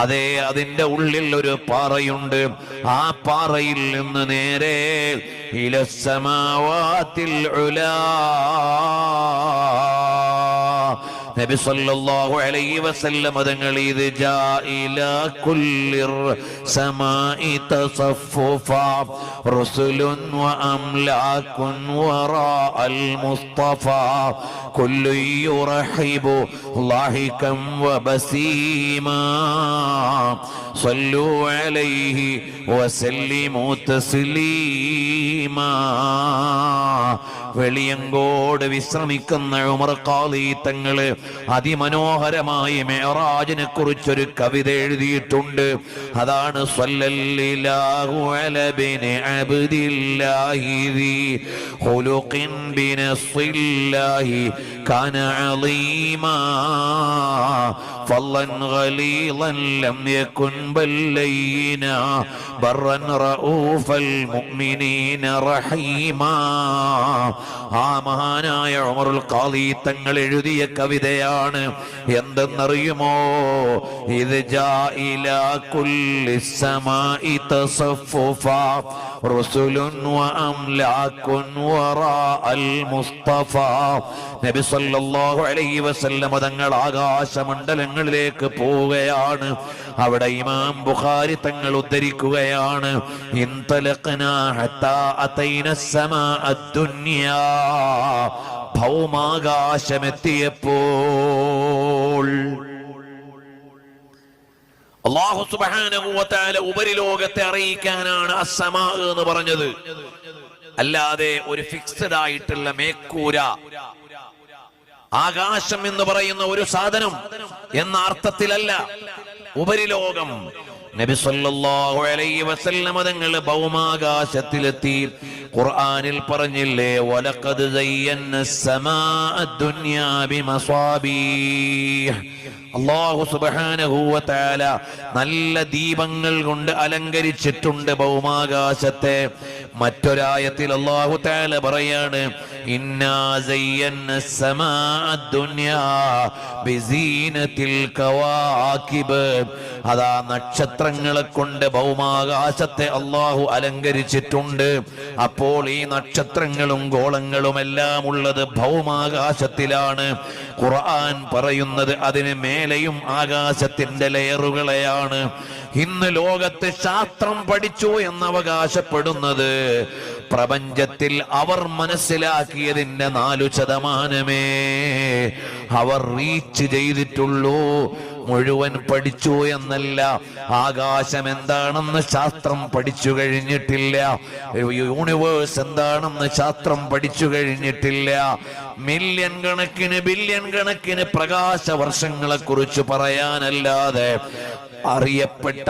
അതേ അതിന്റെ ഉള്ളിൽ ഒരു പാറയുണ്ട്. ആ പാറയിൽ നിന്ന് നേരെ ഇലസ്സമാവാത്തിൽ ഉലാ, നബി സല്ലല്ലാഹു അലൈഹി വസല്ലം തങ്ങൾ ഇത് ജാഇല കുല്ലിർ സമാഇ തസഫഫ റസൂലുൻ വഅംലാകുൻ വറാഅൽ മുസ്തഫ കുല്ലു യുറഹിബു ളാഹികം വബസീമാ സല്ലു അലൈഹി വസല്ലിമു തസ്ലീമാ. വെളിയങ്കോട് വിശ്രമിക്കുന്ന ഉമർ ഖാദി തങ്ങള് അതിമനോഹരമായി മിഅ്റാജിനെ കുറിച്ചൊരു കവിത എഴുതിയിട്ടുണ്ട്. അതാണ് സ്വല്ലല്ലാഹു അലാ ബിനി അബ്ദില്ലാഹി ദി ഖുലുഖിൻ ബിനസ്സില്ലാഹി കാന അളീമാ ഫളൻ ഗലീളൻ ലം യകുൻ ബല്ലൈനാ ബർറൻ റഊഫൽ മുഅ്മിനീന റഹീമാ. ആ മഹാനായ ഉമറുൽ ഖാദി തങ്ങൾ എഴുതിയ കവിതയാണ്. എന്തെന്നറിയുമോ? ഇത് ജാഇല കുല്ലി സമാഇ തസഫഫ റസൂലുൻ വഅംലാകുൻ വറാഅൽ മുസ്തഫ. നബി സല്ലല്ലാഹു അലൈഹി വസല്ലം തങ്ങൾ ആകാശമണ്ഡലങ്ങളിലേക്ക് പോവുകയാണ്. അവിടെ ഇമാം ബുഖാരി തങ്ങൾ ഉദ്ധരിക്കുകയാണ്, ഇൻതലഖനാ ഹത്താ അതൈന സമാഅദ് ദുനിയാ, ഭൗമാകാശമെത്തിയപ്പോൾ അല്ലാഹു സുബ്ഹാനഹു വ തആല ഉപരിലോകത്തെ അറിയിക്കാനാണ് അസ്സമാ എന്ന് പറഞ്ഞത്. അല്ലാതെ ഒരു ഫിക്സഡ് ആയിട്ടുള്ള മേക്കൂര, ആകാശം എന്ന് പറയുന്ന ഒരു സാധനം എന്ന അർത്ഥത്തിലല്ല. ഉപരിലോകം. നബി സല്ലല്ലാഹു അലൈഹി വസല്ലം തങ്ങൾ ഭൗമാകാശത്തിലെത്തി. ഖുർആനിൽ പറഞ്ഞില്ലേ, വലഖദ് സയ്യന്നസ് സമാഅദ് ദുനിയാ ബിമസാബീഹ്. അല്ലാഹു സുബ്ഹാനഹു വ തആല നല്ല ദീപങ്ങൾ കൊണ്ട് അലങ്കരിച്ചിട്ടുണ്ട് ഭൗമാകാശത്തെ. മറ്റൊരായത്തിൽ അല്ലാഹു തആല പറയാണ്, ഇന്നാ സയ്യന്ന സമാഅദ് ദുനിയാ ബിസീനത്തിൽ കവാകിബ്. അതാ നക്ഷത്രങ്ങളെ കൊണ്ട് ഭൗമാകാശത്തെ അല്ലാഹു അലങ്കരിച്ചിട്ടുണ്ട്. അപ്പോൾ ഈ നക്ഷത്രങ്ങളും ഗോളങ്ങളും എല്ലാം ഉള്ളത് ഭൗമാകാശത്തിലാണ്. ഖുർആൻ പറയുന്നത് അതിന് മേലെയും ആകാശത്തിന്റെ ലെയറുകളെയാണ്. ഇന്ന് ലോകത്ത് ശാസ്ത്രം പഠിച്ചു എന്ന് അവകാശപ്പെടുന്നത് പ്രപഞ്ചത്തിൽ അവർ മനസ്സിലാക്കിയതിന്റെ 4% അവർ റീച്ച് ചെയ്തിട്ടുള്ളൂ. മുഴുവൻ പഠിച്ചു എന്നല്ല. ആകാശം എന്താണെന്ന് ശാസ്ത്രം പഠിച്ചു കഴിഞ്ഞിട്ടില്ല. യൂണിവേഴ്സ് എന്താണെന്ന് ശാസ്ത്രം പഠിച്ചു കഴിഞ്ഞിട്ടില്ല. മില്യൺ കണക്കിന് ബില്യൺ കണക്കിന് പ്രകാശ വർഷങ്ങളെ കുറിച്ച് പറയാനല്ലാതെ അറിയപ്പെട്ട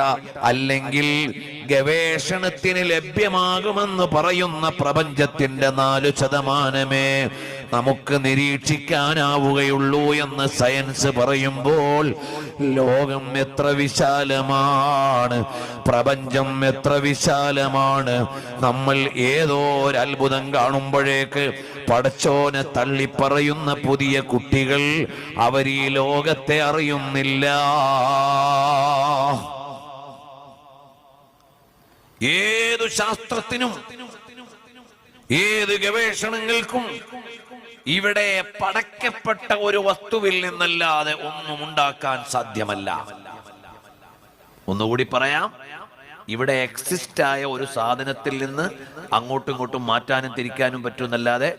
അല്ലെങ്കിൽ ഗവേഷണത്തിന് ലഭ്യമാകുമെന്ന് പറയുന്ന പ്രപഞ്ചത്തിന്റെ 4% നമുക്ക് നിരീക്ഷിക്കാനാവുകയുള്ളൂ എന്ന് സയൻസ് പറയുമ്പോൾ ലോകം എത്ര വിശാലമാണ്, പ്രപഞ്ചം എത്ര വിശാലമാണ്. നമ്മൾ ഏതോ ഒരു അത്ഭുതം കാണുമ്പോഴേക്ക് പടച്ചോനെ തള്ളിപ്പറയുന്ന പുതിയ കുട്ടികൾ അവർ ഈ ലോകത്തെ അറിയുന്നില്ല. ഏതു ശാസ്ത്രത്തിനും ഏത് ഗവേഷണങ്ങൾക്കും ഇവിടെ പടക്കപ്പെട്ട ഒരു വസ്തുവിൽ നിന്നല്ലാതെ ഒന്നും ഉണ്ടാക്കാൻ സാധ്യമല്ല. ഒന്നുകൂടി പറയാം, ഇവിടെ എക്സിസ്റ്റ് ആയ ഒരു സാധനത്തിൽ നിന്ന് അങ്ങോട്ടും ഇങ്ങോട്ടും മാറ്റാനും തിരിക്കാനും പറ്റുന്നല്ലാതെ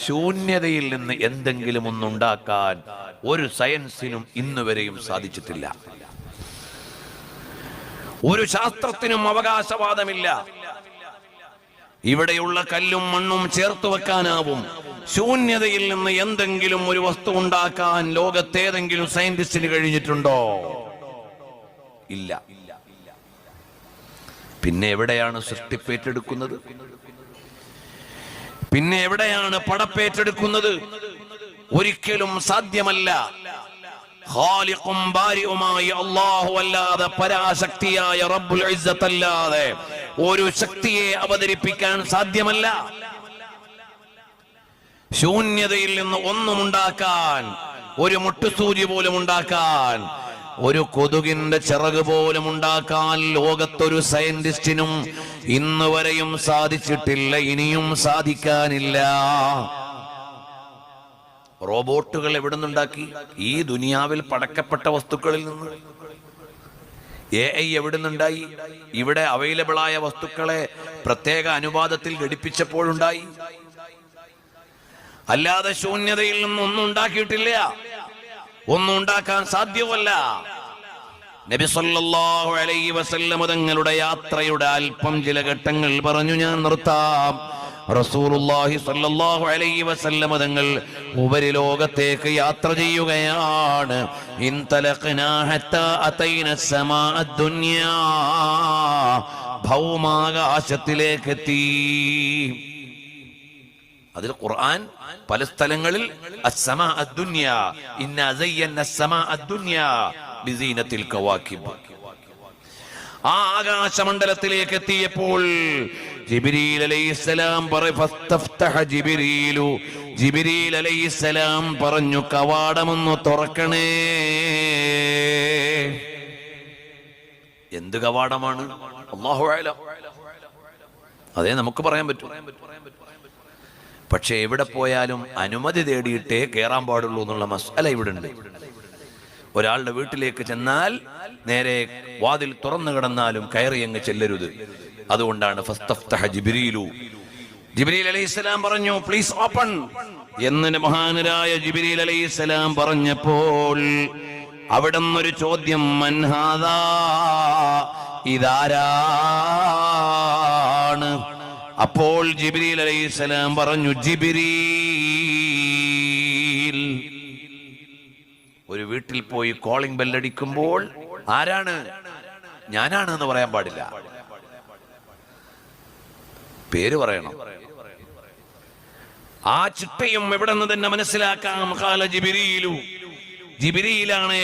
ശൂന്യതയിൽ നിന്ന് എന്തെങ്കിലും ഒന്നുണ്ടാക്കാൻ ഒരു സയൻസിനും ഇന്നുവരെയും സാധിച്ചിട്ടില്ല. ഒരു ശാസ്ത്രത്തിനും അവകാശവാദമില്ല. ഇവിടെയുള്ള കല്ലും മണ്ണും ചേർത്ത് വെക്കാനാവും. ശൂന്യതയിൽ നിന്ന് എന്തെങ്കിലും ഒരു വസ്തു ഉണ്ടാക്കാൻ ലോകത്തേതെങ്കിലും സയന്റിസ്റ്റിന് കഴിഞ്ഞിട്ടുണ്ടോ? ഇല്ല. പിന്നെ എവിടെയാണ് സൃഷ്ടിപ്പേറ്റെടുക്കുന്നത്? പിന്നെ എവിടെയാണ് പടപ്പേറ്റെടുക്കുന്നത്? ഒരിക്കലും സാധ്യമല്ല. ഖാലിഖും ബാരിഉമായ അല്ലാഹു അല്ലാതെ, പരാശക്തിയായ റബ്ബുൽ ഇസ്സത്ത് അല്ലാതെ ഒരു ശക്തിയെ അവതരിപ്പിക്കാൻ സാധ്യമല്ല. ശൂന്യതയിൽ നിന്ന് ഒന്നും ഉണ്ടാക്കാൻ, ഒരു മുട്ടുസൂചി പോലും ഉണ്ടാക്കാൻ, ഒരു കൊതുകിന്റെ ചിറക് പോലും ഉണ്ടാക്കാൻ ലോകത്തൊരു സയന്റിസ്റ്റിനും ഇന്ന് വരെയും സാധിച്ചിട്ടില്ല, ഇനിയും സാധിക്കാനില്ല. റോബോട്ടുകൾ എവിടെ നിന്നുണ്ടാക്കി? ഈ ദുനിയാവിൽ പടക്കപ്പെട്ട വസ്തുക്കളിൽ നിന്ന്. AI എവിടെ നിന്നുണ്ടായി? ഇവിടെ അവൈലബിൾ ആയ വസ്തുക്കളെ പ്രത്യേക അനുപാതത്തിൽ ഘടിപ്പിച്ചപ്പോഴുണ്ടായി. അല്ലാതെ ശൂന്യതയിൽ നിന്നും ഒന്നും ഉണ്ടാക്കിയിട്ടില്ല, ഒന്നും ഉണ്ടാക്കാൻ സാധ്യമല്ല. നബി സല്ലല്ലാഹു അലൈഹി വസല്ലം തങ്ങളുടെ യാത്രയുടെ അല്പം ചില ഘട്ടങ്ങൾ പറഞ്ഞു ഞാൻ നിർത്താം. റസൂലുള്ളാഹി സ്വല്ലല്ലാഹു അലൈഹി വസല്ലം തങ്ങൾ ഉപരിലോകത്തേക്ക് യാത്ര ചെയ്യുകയാണ്. ഇൻതലഖനാ ഹത്താ അതൈന സമാഅദ് ദുനിയാ, ഭൗമാകാശത്തിലേക്ക് എത്തി. അതിൽ ഖുർആൻ പല സ്ഥലങ്ങളിൽ അസ്സമാഅദ് ദുനിയാ ഇന്നാ സയ്യന്ന അസ്സമാഅദ് ദുനിയാ ബിസീനത്തിൽ കവാകിബ്. ആ ആകാശമണ്ഡലത്തിലേക്ക് എത്തിയപ്പോൾ ജിബ്രീൽ അലൈഹിസ്സലാം ജിബ്രീൽ അലൈഹിസ്സലാം പറഞ്ഞു, കവാടമൊന്ന് തുറക്കണേ. എന്ത് കവാടമാണ്? അല്ലാഹു അഅലം. അതേ നമുക്ക് പറയാൻ പറ്റൂ. പക്ഷെ എവിടെ പോയാലും അനുമതി തേടിയിട്ടേ കയറാൻ പാടുള്ളൂ എന്നുള്ള മസ്അല ഇവിടെ ഉണ്ട്. ഒരാളുടെ വീട്ടിലേക്ക് ചെന്നാൽ നേരെ വാതിൽ തുറന്നു കിടന്നാലും കയറി അങ്ങ് ചെല്ലരുത്. അതുകൊണ്ടാണ് ഫസ്തഫ്തഹ ജിബ്രീലു, ജിബ്രീൽ അലൈഹിസ്സലാം പറഞ്ഞു പ്ലീസ് ഓപ്പൺ എന്ന് മഹാനരായ ജിബ്രീൽ അലൈഹിസ്സലാം പറഞ്ഞപ്പോൾ അവിടെ നിന്നൊരു ചോദ്യം, മൻ ഹാദാ, ഇതാരാണ്? അപ്പോൾ ജിബ്രീൽ അലൈഹിസ്സലാം പറഞ്ഞു ജിബ്രീൽ. ഒരു വീട്ടിൽ പോയി കോളിംഗ് ബെല്ലടിക്കുമ്പോൾ ആരാണ്? ഞാനാണ് എന്ന് പറയാൻ പാടില്ല, പേര് പറയണം. ആ ചിട്ടയും എവിടെ നിന്ന് തന്നെ മനസ്സിലാക്കാം. ഖാല ജിബ്രീലു, ജിബ്രീലാണ്.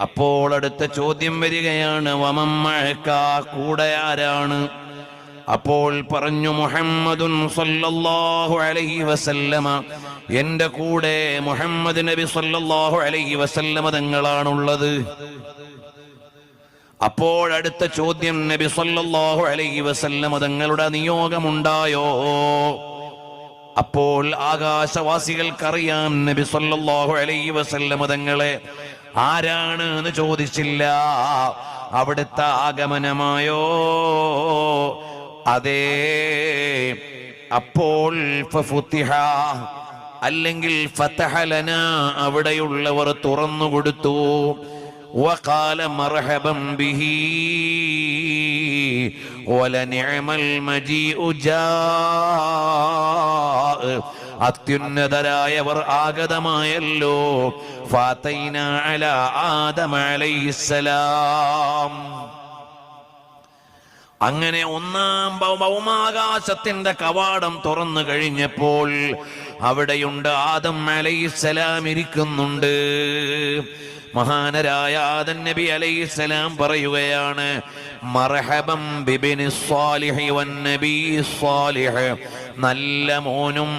അപ്പോൾ അടുത്ത ചോദ്യം വരികയാണ്, വമൻ മഅക, കൂടെ ആരാണ്? അപ്പോൾ പറഞ്ഞു മുഹമ്മദുൻ സല്ലല്ലാഹു അലൈഹി വസല്ലമ, എന്റെ കൂടെ മുഹമ്മദ് നബി സല്ലല്ലാഹു അലൈഹി വസല്ലമ തങ്ങളാണുള്ളത്. അപ്പോൾ അടുത്ത ചോദ്യം, നബി സല്ലല്ലാഹു അലൈഹി വസല്ലമ തങ്ങളുടെ നിയോഗമുണ്ടായോ? അപ്പോൾ ആകാശവാസികൾക്കറിയാം നബി സല്ലല്ലാഹു അലൈഹി വസല്ലമ തങ്ങളെ ആരാണ് എന്ന് ചോദിച്ചില്ല. അവിടുത്തെ ആഗമനമായോ? അതേ. അപ്പോൾ ഫഫുതിഹ, അല്ലെങ്കിൽ ഫതഹ ലനാ, അവിടെയുള്ളവർ തുറന്നു കൊടുത്തു. വഖാല മർഹബൻ ബിഹി വലനിഅമൽ മജീഉ ജാ, അത്യുന്നതരായവർ ആഗതമായല്ലോ. ഫാതൈന അലാ ആദമ അലൈഹിസ്സലാം. അങ്ങനെ ഒന്നാം ഭൗമാകാശത്തിന്റെ കവാടം തുറന്നു കഴിഞ്ഞപ്പോൾ അവിടെയുണ്ട് ആദം അലൈഹിസ്സലാം ഇരിക്കുന്നുണ്ട്. മഹാനരായ ആദം നബി അലൈഹിസ്സലാം പറയുകയാണ്, മർഹബൻ ബിബിനി സ്വാലിഹി വന്നബി സ്വാലിഹ്, നല്ല മോനും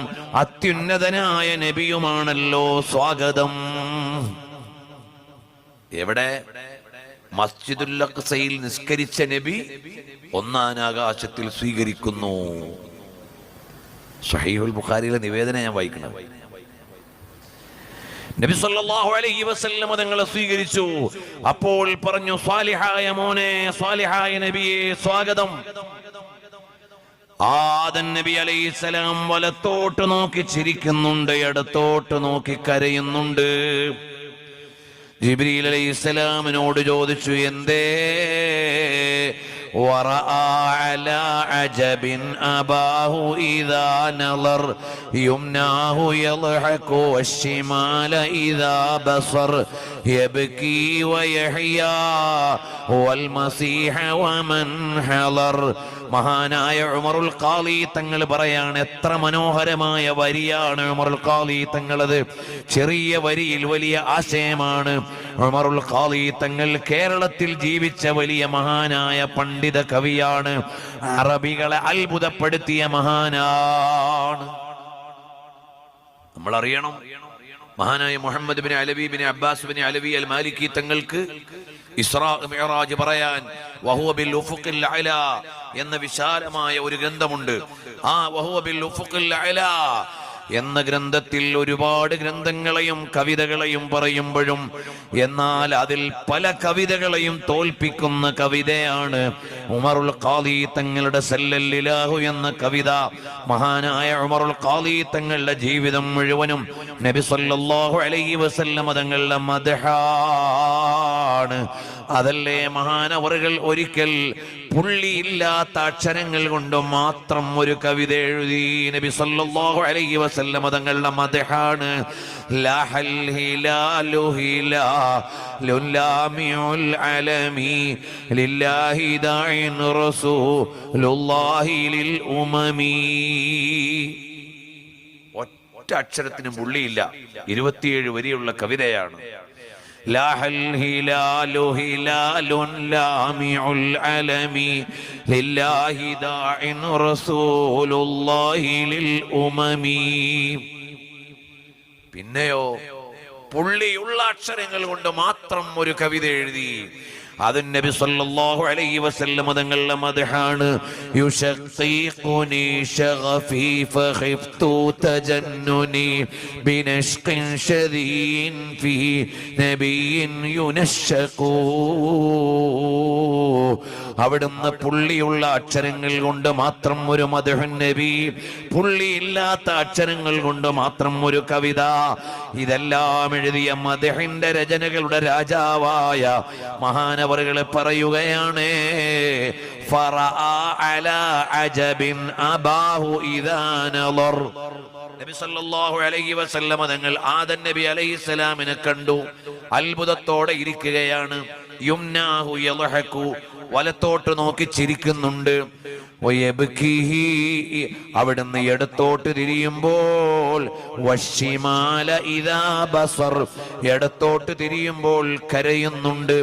അത്യുന്നതനായ നബിയുമാണല്ലോ, സ്വാഗതം. എവിടെ? മസ്ജിദുൽ അഖ്സയിൽ നിസ്കരിച്ച നബി ഒന്നാം ആകാശത്തിൽ സ്വീകരിക്കുന്നു. സ്വഹീഹുൽ ബുഖാരിയിലെ നിവേദനം ഞാൻ വായിക്കണം. നബി സല്ലല്ലാഹു അലൈഹി വസല്ലം തങ്ങളെ സ്വീകരിച്ചു. അപ്പോൾ പറഞ്ഞു, സ്വാലിഹായ മോനെ, സ്വാലിഹായ നബിയെ, സ്വാഗതം. ആദം നബി അലൈഹിസ്സലാം വലത്തോട്ട് നോക്കി ചിരിക്കുന്നുണ്ട്, ഇടത്തോട്ട് നോക്കി കരയുന്നുണ്ട്. ജിബ്രീൽ അലൈഹിസ്സലാമിനോട് ചോദിച്ചു, എന്തേ? ورأى على عجب أباه إذا نظر يمناه يضحك والشمال إذا بصر يبكي ويحيا والمسيح ومن حضر. മഹാനായ ഉമറുൽ ഖാളി തങ്ങൾ പറയാണ്, എത്ര മനോഹരമായ വരിയാണ് ഉമറുൽ ഖാളി തങ്ങളത്. ചെറിയ വരിയിൽ വലിയ ആശയമാണ്. ഉമറുൽ ഖാളി തങ്ങൾ കേരളത്തിൽ ജീവിച്ച വലിയ മഹാനായ പണ്ഡിത കവിയാണ്. അറബികളെ അത്ഭുതപ്പെടുത്തിയ മഹാനാണ്. നമ്മൾ അറിയണം, മഹാനായ മുഹമ്മദ് ബിൻ അലവി ബിൻ അബ്ബാസ് ബിൻ അലവി അൽ മാലിക്കി തങ്ങൾക്ക് ഇസ്രാ മിഅ്റാജ് പറയാൻ വഹുവ ബിൽ ഉഫുഖിൽ അഅ്ലാ എന്ന വിശാലമായ ഒരു ഗ്രന്ഥമുണ്ട്. ആ വഹുവ ബിൽ ഉഫുഖിൽ അഅ്ലാ എന്ന ഗ്രന്ഥത്തിൽ ഒരുപാട് ഗ്രന്ഥങ്ങളെയും കവിതകളെയും പറയുമ്പോഴും എന്നാൽ അതിൽ പല കവിതകളെയും തോൽപ്പിക്കുന്ന കവിതയാണ് ഉമറുൽ ഖാളി തങ്ങളുടെ സല്ലല്ലാഹു എന്ന കവിത. മഹാനായ ഉമറുൽ ഖാളി തങ്ങളുടെ ജീവിതം മുഴുവനും നബി സല്ലല്ലാഹു അലൈഹി വസല്ലം തങ്ങളുടെ മദ്ഹാണ്. അതല്ലേ മഹാനവറുകൾ ഒരിക്കൽ പുള്ളിയില്ലാത്ത അക്ഷരങ്ങൾ കൊണ്ട് മാത്രം ഒരു കവിത എഴുതി. നബി സല്ലല്ലാഹു അലൈഹി വസല്ലം തങ്ങളുടെ മദ്ഹാണ്. ലഹൽ ഹിലാലു ഹിലാലുൻ ലാമിഉൽ അലമി ലില്ലാഹി ദാഇൻ റസൂലുള്ളാഹി ലിൽ ഉമമി. ഒറ്റ അക്ഷരത്തിനും പുള്ളിയില്ല, 27 വരിയുള്ള കവിതയാണ്. ലഹൽ ഹിലാലു ഹിലാലുൻ ലാമിഉൽ അലമി ലില്ലാഹി ദാഇൻ റസൂലുള്ളാഹി ലിൽ ഉമമി. പിന്നെയോ പുള്ളിയുള്ള അക്ഷരങ്ങൾ കൊണ്ട് മാത്രം ഒരു കവിത എഴുതി. അത് നബി സല്ലല്ലാഹു അലൈഹി വസല്ലം തങ്ങളുടെ മദ്ഹാണ്. യുശഖീഖുനി ശഗഫി ഫഖിഫ്തു തജന്നുനി ബിനഷ്ഖിൻ ശദീൻ ഫീ നബിയ്യിൻ യുനശഖു. അവിടുന്ന് പുള്ളിയുള്ള അക്ഷരങ്ങൾ കൊണ്ട് മാത്രം ഒരു മദ്ഹുൻ നബി, പുള്ളിയില്ലാത്ത അക്ഷരങ്ങൾ കൊണ്ട് മാത്രം ഒരു കവിത. ഇതെല്ലാം എഴുതിയ മദ്ഹിന്റെ രചനകളുടെ രാജാവായ മഹാനവറുകളെ പറയുകയാണ്, ഫറആ അലാ അജബിൻ അബാഹു ഇദാ നളർ. നബി സല്ലല്ലാഹു അലൈഹി വസല്ലം തങ്ങൾ ആദം നബി അലൈഹിസ്സലാമിനെ കണ്ടു, അത്ഭുതത്തോടെ ഇരിക്കുകയാണ്. യുംനാഹു യളഹകു, വലത്തോട്ട് നോക്കി ചിരിക്കുന്നുണ്ട്. അവിടുന്ന് ഇടത്തോട്ട് തിരിയുമ്പോൾ ഇടത്തോട്ട് തിരിയുമ്പോൾ കരയുന്നുണ്ട്.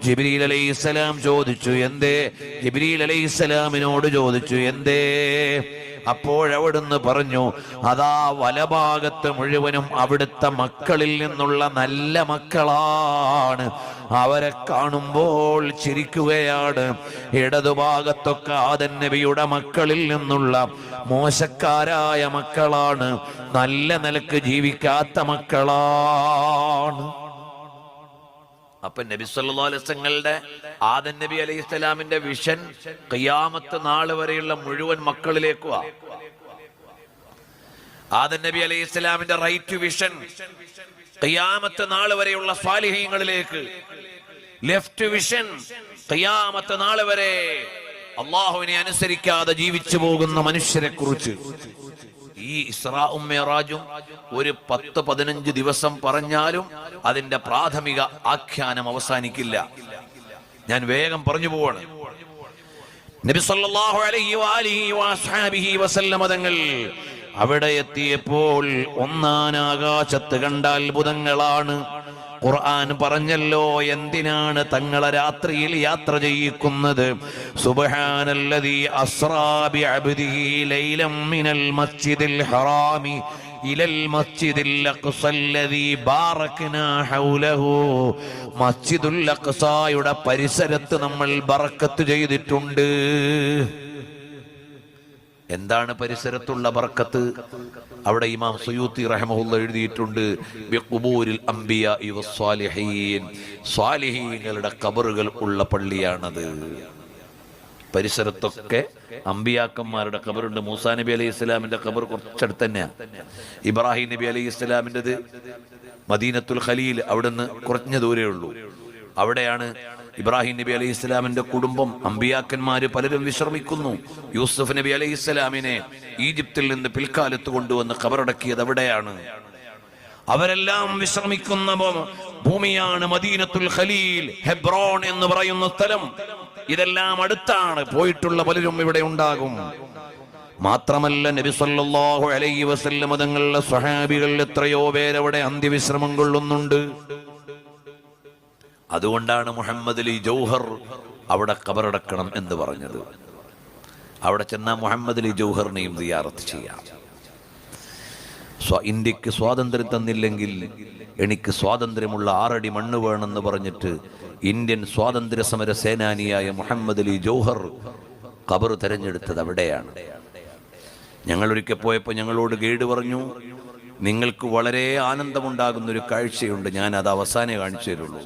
ജിബ്രീൽ അലൈഹിസ്സലാം ചോദിച്ചു എന്തേ? ജിബ്രീൽ അലൈഹിസ്സലാമിനോട് ചോദിച്ചു എന്തേ? അപ്പോഴവിടുന്ന് പറഞ്ഞു, അതാ വലഭാഗത്ത് മുഴുവനും അവിടുത്തെ മക്കളിൽ നിന്നുള്ള നല്ല മക്കളാണ്, അവരെ കാണുമ്പോൾ ചിരിക്കുകയാണ്. ഇടതുഭാഗത്തൊക്കെ ആദം നബിയുടെ മക്കളിൽ നിന്നുള്ള മോശക്കാരായ മക്കളാണ്, നല്ല നിലക്ക് ജീവിക്കാത്ത മക്കളാണ്. അപ്പൊ നബി സല്ലല്ലാഹു അലൈഹി വസല്ലമയുടെ ആദം നബി അലൈഹിസ്സലാമിന്റെ വിഷൻ ഖിയാമത്ത് നാൾ വരെയുള്ള മുഴുവൻ മക്കളിലേക്കുവാ. ആദം നബി അലൈഹിസ്സലാമിന്റെ റൈറ്റ് വിഷൻ ഖിയാമത്ത് നാൾ വരെയുള്ള സ്വാലിഹീങ്ങളിലേക്ക്, ലെഫ്റ്റ് വിഷൻ ഖിയാമത്ത് നാൾ വരെ അള്ളാഹുവിനെ അനുസരിക്കാതെ ജീവിച്ചു പോകുന്ന മനുഷ്യരെ കുറിച്ച്. ഈ ഇസ്രാഉം മിഅ്റാജും ഒരു 10-15 ദിവസം പറഞ്ഞാലും അതിന്റെ പ്രാഥമിക ആഖ്യാനം അവസാനിക്കില്ല. ഞാൻ വേഗം പറഞ്ഞു പോവാണ്. നബി സല്ലല്ലാഹു അലൈഹി വആലിഹി വഅസ്ഹാബിഹി വസല്ലമ തങ്ങൾ അവിടെ എത്തിയപ്പോൾ ഒന്നാം ആകാശത്ത് കണ്ട അത്ഭുതങ്ങളാണ്. ഖുർആൻ പറഞ്ഞല്ലോ എന്തിനാണ് തങ്ങളെ രാത്രിയിൽ യാത്ര ചെയ്യിക്കുന്നത്. സുബ്ഹാനല്ലദീ അസ്റാ ബിഅബ്ദിഹി ലൈലൻ മിനൽ മസ്ജിദിൽ ഹറാമി ഇലൽ മസ്ജിദിൽ അഖ്സല്ലദീ ബാറക്നാ ഹൗലഹു. മസ്ജിദുൽ അഖ്സായുടെ പരിസരത്ത് നമ്മൾ ബറക്കത്ത് ചെയ്തിട്ടുണ്ട്. എന്താണ് പരിസരത്തുള്ള ബർക്കത്ത്? അവിടെ ഇമാം സുയൂത്തി റഹ്മഹുല്ലാഹ് എഴുതിയിട്ടുണ്ട്, ബിഖുബൂരിൽ അംബിയാഇ വസ്സാലിഹീൻ, സ്വാലിഹീങ്ങളുടെ ഖബറുകൾ ഉള്ള പള്ളിയാണത്. പരിസരത്തൊക്കെ അമ്പിയാക്കന്മാരുടെ ഖബറുണ്ട്. മൂസാ നബി അലൈഹി ഇസ്ലാമിന്റെ ഖബർ കുറച്ചടുത്ത് തന്നെയാണ്. ഇബ്രാഹിം നബി അലൈഹി ഇസ്ലാമിൻ്റെത് മദീനത്തുൽ ഖലീൽ, അവിടുന്ന് കുറഞ്ഞ ദൂരേ ഉള്ളൂ. അവിടെയാണ് ഇബ്രാഹിം നബി അലൈഹി ഇസ്ലാമിന്റെ കുടുംബം, അമ്പിയാക്കന്മാര് പലരും വിശ്രമിക്കുന്നു. യൂസുഫ് നബി അലൈഹി ഇസ്ലാമിനെ ഈജിപ്തിൽ നിന്ന് പിൽക്കാലത്ത് കൊണ്ടുവന്ന് ഖബറടക്കിയത് അവിടെയാണ്. അവരെല്ലാം വിശ്രമിക്കുന്ന ഭൂമിയാണ് മദീനത്തുൽ ഖലീൽ, ഹെബ്രോൺ എന്ന് പറയുന്ന സ്ഥലം. ഇതെല്ലാം അടുത്താണ്. പോയിട്ടുള്ള പലരും ഇവിടെ ഉണ്ടാകും. മാത്രമല്ല നബി സല്ലല്ലാഹു അലൈഹി വസല്ലം തങ്ങളുടെ സ്വഹാബികൾ എത്രയോ പേരവിടെ അന്ത്യവിശ്രമം കൊള്ളുന്നുണ്ട്. അതുകൊണ്ടാണ് മുഹമ്മദ് അലി ജൗഹർ അവിടെ ഖബറടക്കണം എന്ന് പറഞ്ഞത്. അവിടെ ചെന്നാൽ മുഹമ്മദ് അലി ജൗഹറിനെയും സിയാറത്ത് ചെയ്യാം. ഇന്ത്യക്ക് സ്വാതന്ത്ര്യം തന്നില്ലെങ്കിൽ എനിക്ക് സ്വാതന്ത്ര്യമുള്ള 6 അടി മണ്ണ് വേണമെന്ന് പറഞ്ഞിട്ട് ഇന്ത്യൻ സ്വാതന്ത്ര്യ സമര സേനാനിയായ മുഹമ്മദ് അലി ജൗഹർ ഖബർ തെരഞ്ഞെടുത്തത് അവിടെയാണ്. ഞങ്ങളൊരിക്കൽ പോയപ്പോൾ ഞങ്ങളോട് ഗൈഡ് പറഞ്ഞു, നിങ്ങൾക്ക് വളരെ ആനന്ദമുണ്ടാകുന്നൊരു കാഴ്ചയുണ്ട്, ഞാൻ അത് അവസാനേ കാണിച്ചു തരുള്ളൂ.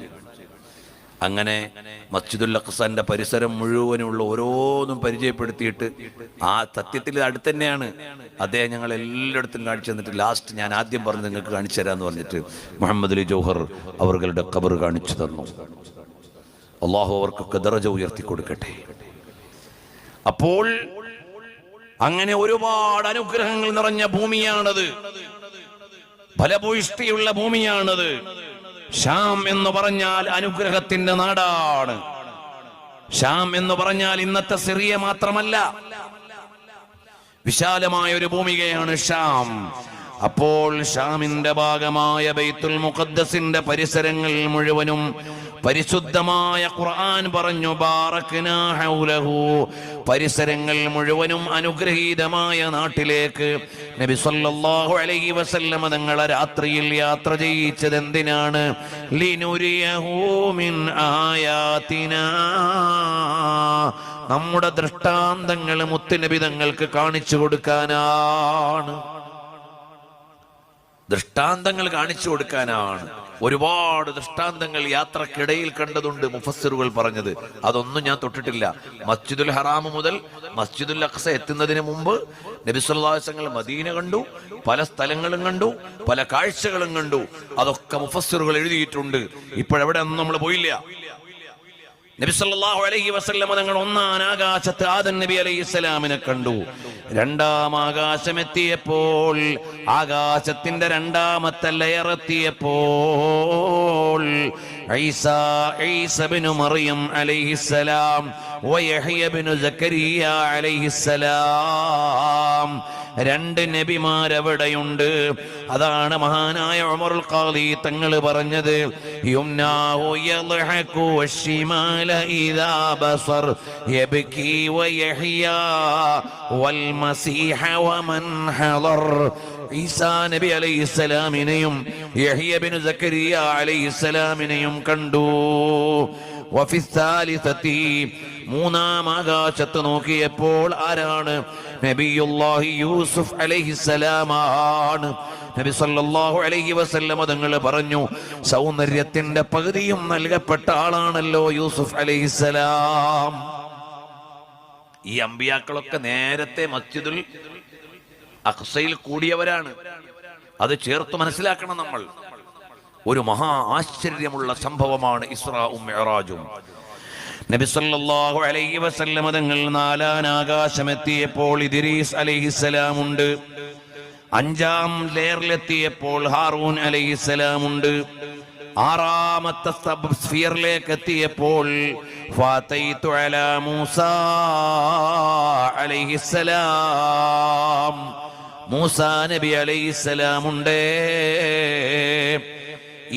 അങ്ങനെ മസ്ജിദുൽ അഖ്സാന്റെ പരിസരം മുഴുവനുള്ള ഓരോന്നും പരിചയപ്പെടുത്തിയിട്ട്, ആ സത്യത്തിൽ അടുത്ത് തന്നെയാണ്, അദ്ദേഹം ഞങ്ങൾ എല്ലായിടത്തും കാണിച്ചു തന്നിട്ട് ലാസ്റ്റ് ഞാൻ ആദ്യം പറഞ്ഞ് നിങ്ങൾക്ക് കാണിച്ചു തരാമെന്ന് പറഞ്ഞിട്ട് മുഹമ്മദ് അലി ജൗഹർ അവരുടെ ഖബർ കാണിച്ചു തന്നു. അള്ളാഹു അവർക്കൊക്കെ ദറജ ഉയർത്തി കൊടുക്കട്ടെ. അപ്പോൾ അങ്ങനെ ഒരുപാട് അനുഗ്രഹങ്ങൾ നിറഞ്ഞ ഭൂമിയാണത്, ഫലഭൂയിഷ്ടിയുള്ള ഭൂമിയാണത്. ഷാം എന്ന് പറഞ്ഞാൽ അനുഗ്രഹത്തിന്റെ നാടാണ്. ഷാം എന്ന് പറഞ്ഞാൽ ഇന്നത്തെ സിറിയ മാത്രമല്ല, വിശാലമായ ഒരു ഭൂമികയാണ് ഷാം. അപ്പോൾ ഷാമിന്റെ ഭാഗമായ ബൈത്തുൽ മുഖദ്ദസിന്റെ പരിസരങ്ങൾ മുഴുവനും പരിശുദ്ധമായ ഖുർആൻ പറഞ്ഞു, ബാറക്നാ ഹൗലഹു, പരിസരങ്ങൾ മുഴുവനും അനുഗ്രഹീതമായ നാട്ടിലേക്ക് നബി സല്ലല്ലാഹു അലൈഹി വസല്ലം തങ്ങളെ രാത്രിയിൽ യാത്ര ചെയ്യിച്ചത് എന്തിനാണ്? ലിനുരിയഹു മിൻ ആയാതിനാ, നമ്മുടെ ദൃഷ്ടാന്തങ്ങൾ മുത്തുനബി തങ്ങൾക്ക് കാണിച്ചു കൊടുക്കാനാണ്. ദൃഷ്ടാന്തങ്ങൾ കാണിച്ചു കൊടുക്കാനാണ്. ഒരുപാട് ദൃഷ്ടാന്തങ്ങൾ യാത്രക്കിടയിൽ കണ്ടതുണ്ട് മുഫസ്സിറുകൾ പറഞ്ഞത്. അതൊന്നും ഞാൻ തൊട്ടിട്ടില്ല. മസ്ജിദുൽ ഹറാം മുതൽ മസ്ജിദുൽ അഖ്സ എത്തുന്നതിന് മുമ്പ് നബി സല്ലല്ലാഹു അലൈഹി വസല്ലം മദീന കണ്ടു, പല സ്ഥലങ്ങളും കണ്ടു, പല കാഴ്ചകളും കണ്ടു. അതൊക്കെ മുഫസ്സിറുകൾ എഴുതിയിട്ടുണ്ട്. ഇപ്പോഴെവിടെ ഒന്നും നമ്മൾ പോയില്ല. നബി സല്ലല്ലാഹു അലൈഹി വസല്ലം തങ്ങൾ ഒന്നാം ആകാശത്ത് ആദം നബി അലൈഹിസ്സലാമിനെ കണ്ടു. രണ്ടാം ആകാശമെത്തിയപ്പോൾ, ആകാശത്തിന്റെ രണ്ടാമത്തെ ലെയർ എത്തിയപ്പോൾ ഈസ ഇബ്നു മറിയം അലൈഹിസ്സലാം വയഹ്യ ഇബ്നു സക്കരിയ അലൈഹിസ്സലാം രണ്ട് നബിമാരവിടെയുണ്ട്. അതാണ് മഹാനായ ഉമറുൽ ഖാദി തങ്ങൾ പറഞ്ഞത്, യുംനാഹു യദ്ഹകു വശിമാല ഇദാ ബസർ യബ്കി വയഹ്യ വൽ മസീഹ വമൻ ഹദർ. ഈസാ നബി അലൈഹിസ്സലാമിനെയും യഹ്യ ഇബ്നു സക്കരിയ അലൈഹിസ്സലാമിനെയും കണ്ടു. വഫി സാലിസതി, മൂന്നാം ആകാശത്ത് നോക്കിയപ്പോൾ ആരാണ്? നബിയുല്ലാഹി യൂസുഫ് അലൈഹിസ്സലാമാണ്. നബി സല്ലല്ലാഹു അലൈഹി വസല്ലം തങ്ങൾ പറഞ്ഞു, സൗന്ദര്യത്തിന്റെ പകുതിയും നൽകപ്പെട്ട ആളാണല്ലോ യൂസുഫ് അലൈഹിസ്സലാം. ഈ അമ്പിയാക്കളൊക്കെ നേരത്തെ മസ്ജിദുൽ അഖ്സയിൽ കൂടിയവരാണ്. അത് ചേർത്ത് മനസ്സിലാക്കണം നമ്മൾ. ഒരു മഹാ ആശ്ചര്യമുള്ള സംഭവമാണ് ഇസ്രാഉം മിഅ്റാജും. നബി സല്ലല്ലാഹു അലൈഹി വസല്ലം തങ്ങൾ നാലാം ആകാശമെത്തിയപ്പോൾ ഇദ്രീസ് അലൈഹിസ്സലാം ഉണ്ട്. അഞ്ചാം ലെയറിലെത്തിയപ്പോൾ ഹാറൂൻ അലൈഹിസ്സലാം ഉണ്ട്. ആറാമത്തെ സ്ഫിയറിലേക്ക് എത്തിയപ്പോൾ ഫാതൈതു അലാ മൂസാ അലൈഹിസ്സലാം, മൂസാ നബി അലൈഹിസ്സലാം ഉണ്ട്.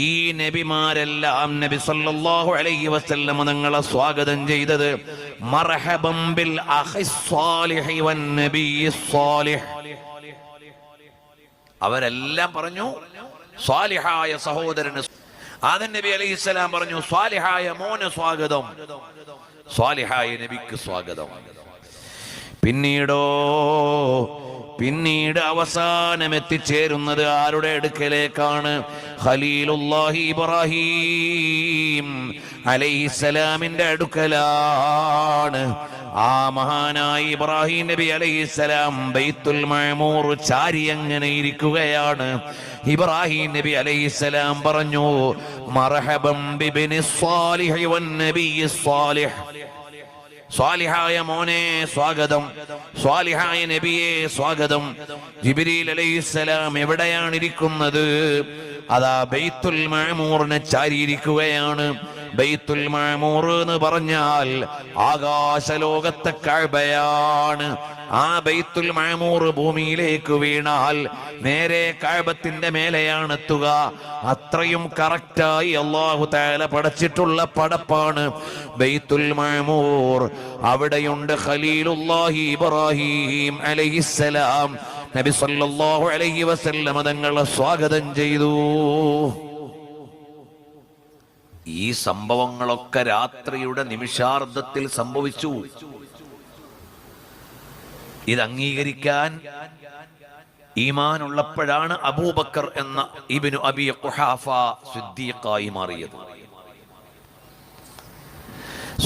ഈ നബിമാരെല്ലാം നബി സല്ലല്ലാഹു അലൈഹി വസല്ലം തങ്ങളെ സ്വാഗതം ചെയ്തത് മർഹബൻ ബിൽ അഖിസ് സ്വാലിഹി വൻ നബിയ്യിസ് സ്വാലിഹ്. അവരെല്ലാം പറഞ്ഞു സ്വാലിഹായ സഹോദരന്. ആദം നബി അലൈഹിസ്സലാം പറഞ്ഞു സ്വാലിഹായ മോന് സ്വാഗതം, സ്വാലിഹായ നബിക്ക് സ്വാഗതം. പിന്നീട് അവസാനം എത്തിച്ചേരുന്നത് ആരുടെ അടുക്കലേക്കാണ്? ഖലീലുല്ലാഹി ഇബ്രാഹിം അലൈഹിസ്സലാമിന്റെ അടുക്കലാണ്. ആ മഹാനായ ഇബ്രാഹിം നബി അലൈഹിസ്സലാം ബൈത്തുൽ മഅമൂർ ചാരി അങ്ങനെ ഇരിക്കുകയാണ്. ഇബ്രാഹിം നബി അലൈഹിസ്സലാം പറഞ്ഞു, മർഹബൻ ബിബ്നി സ്വാലിഹി വൻ നബിയ്യിസ് സ്വാലിഹ്. സ്വാലിഹായ മോനെ സ്വാഗതം, സ്വാലിഹായ നബിയെ സ്വാഗതം. ജിബ്രീൽ അലൈഹിസ്സലാം എവിടെയാണ് ഇരിക്കുന്നത്? അതാ ബൈത്തുൽ മഅമൂറിനെ ചാരിയിരിക്കുകയാണ്. ബൈത്തുൽ മഅമൂർ എന്ന് പറഞ്ഞാൽ ആകാശലോകത്തെ കഅബയാണ്. ആ ബൈത്തുൽ മഅമൂർ ഭൂമിയിലേക്ക് വീണാൽ നേരെ കഅബത്തിന്റെ മേലെയാണ് എത്തുക. അത്രയും കറക്റ്റായി അല്ലാഹു തആല പടച്ചിട്ടുള്ള പടപ്പാണ് ബൈത്തുൽ മഅമൂർ. അവിടെയുണ്ട് ഖലീലുല്ലാഹി ഇബ്രാഹിം അലൈഹിസ്സലാം. നബി സല്ലല്ലാഹു അലൈഹി വസല്ലം തങ്ങളെ സ്വാഗതം ചെയ്തു. ഈ സംഭവങ്ങളൊക്കെ രാത്രിയുടെ നിമിഷാർദ്ധത്തിൽ സംഭവിച്ചു. ഇത് അംഗീകരിക്കാൻ ഈമാൻ ഉള്ളപ്പോഴാണ് അബൂബക്കർ എന്ന ഇബ്നു അബി ഖുഹാഫ സിദ്ദീഖായി മാറിയത്.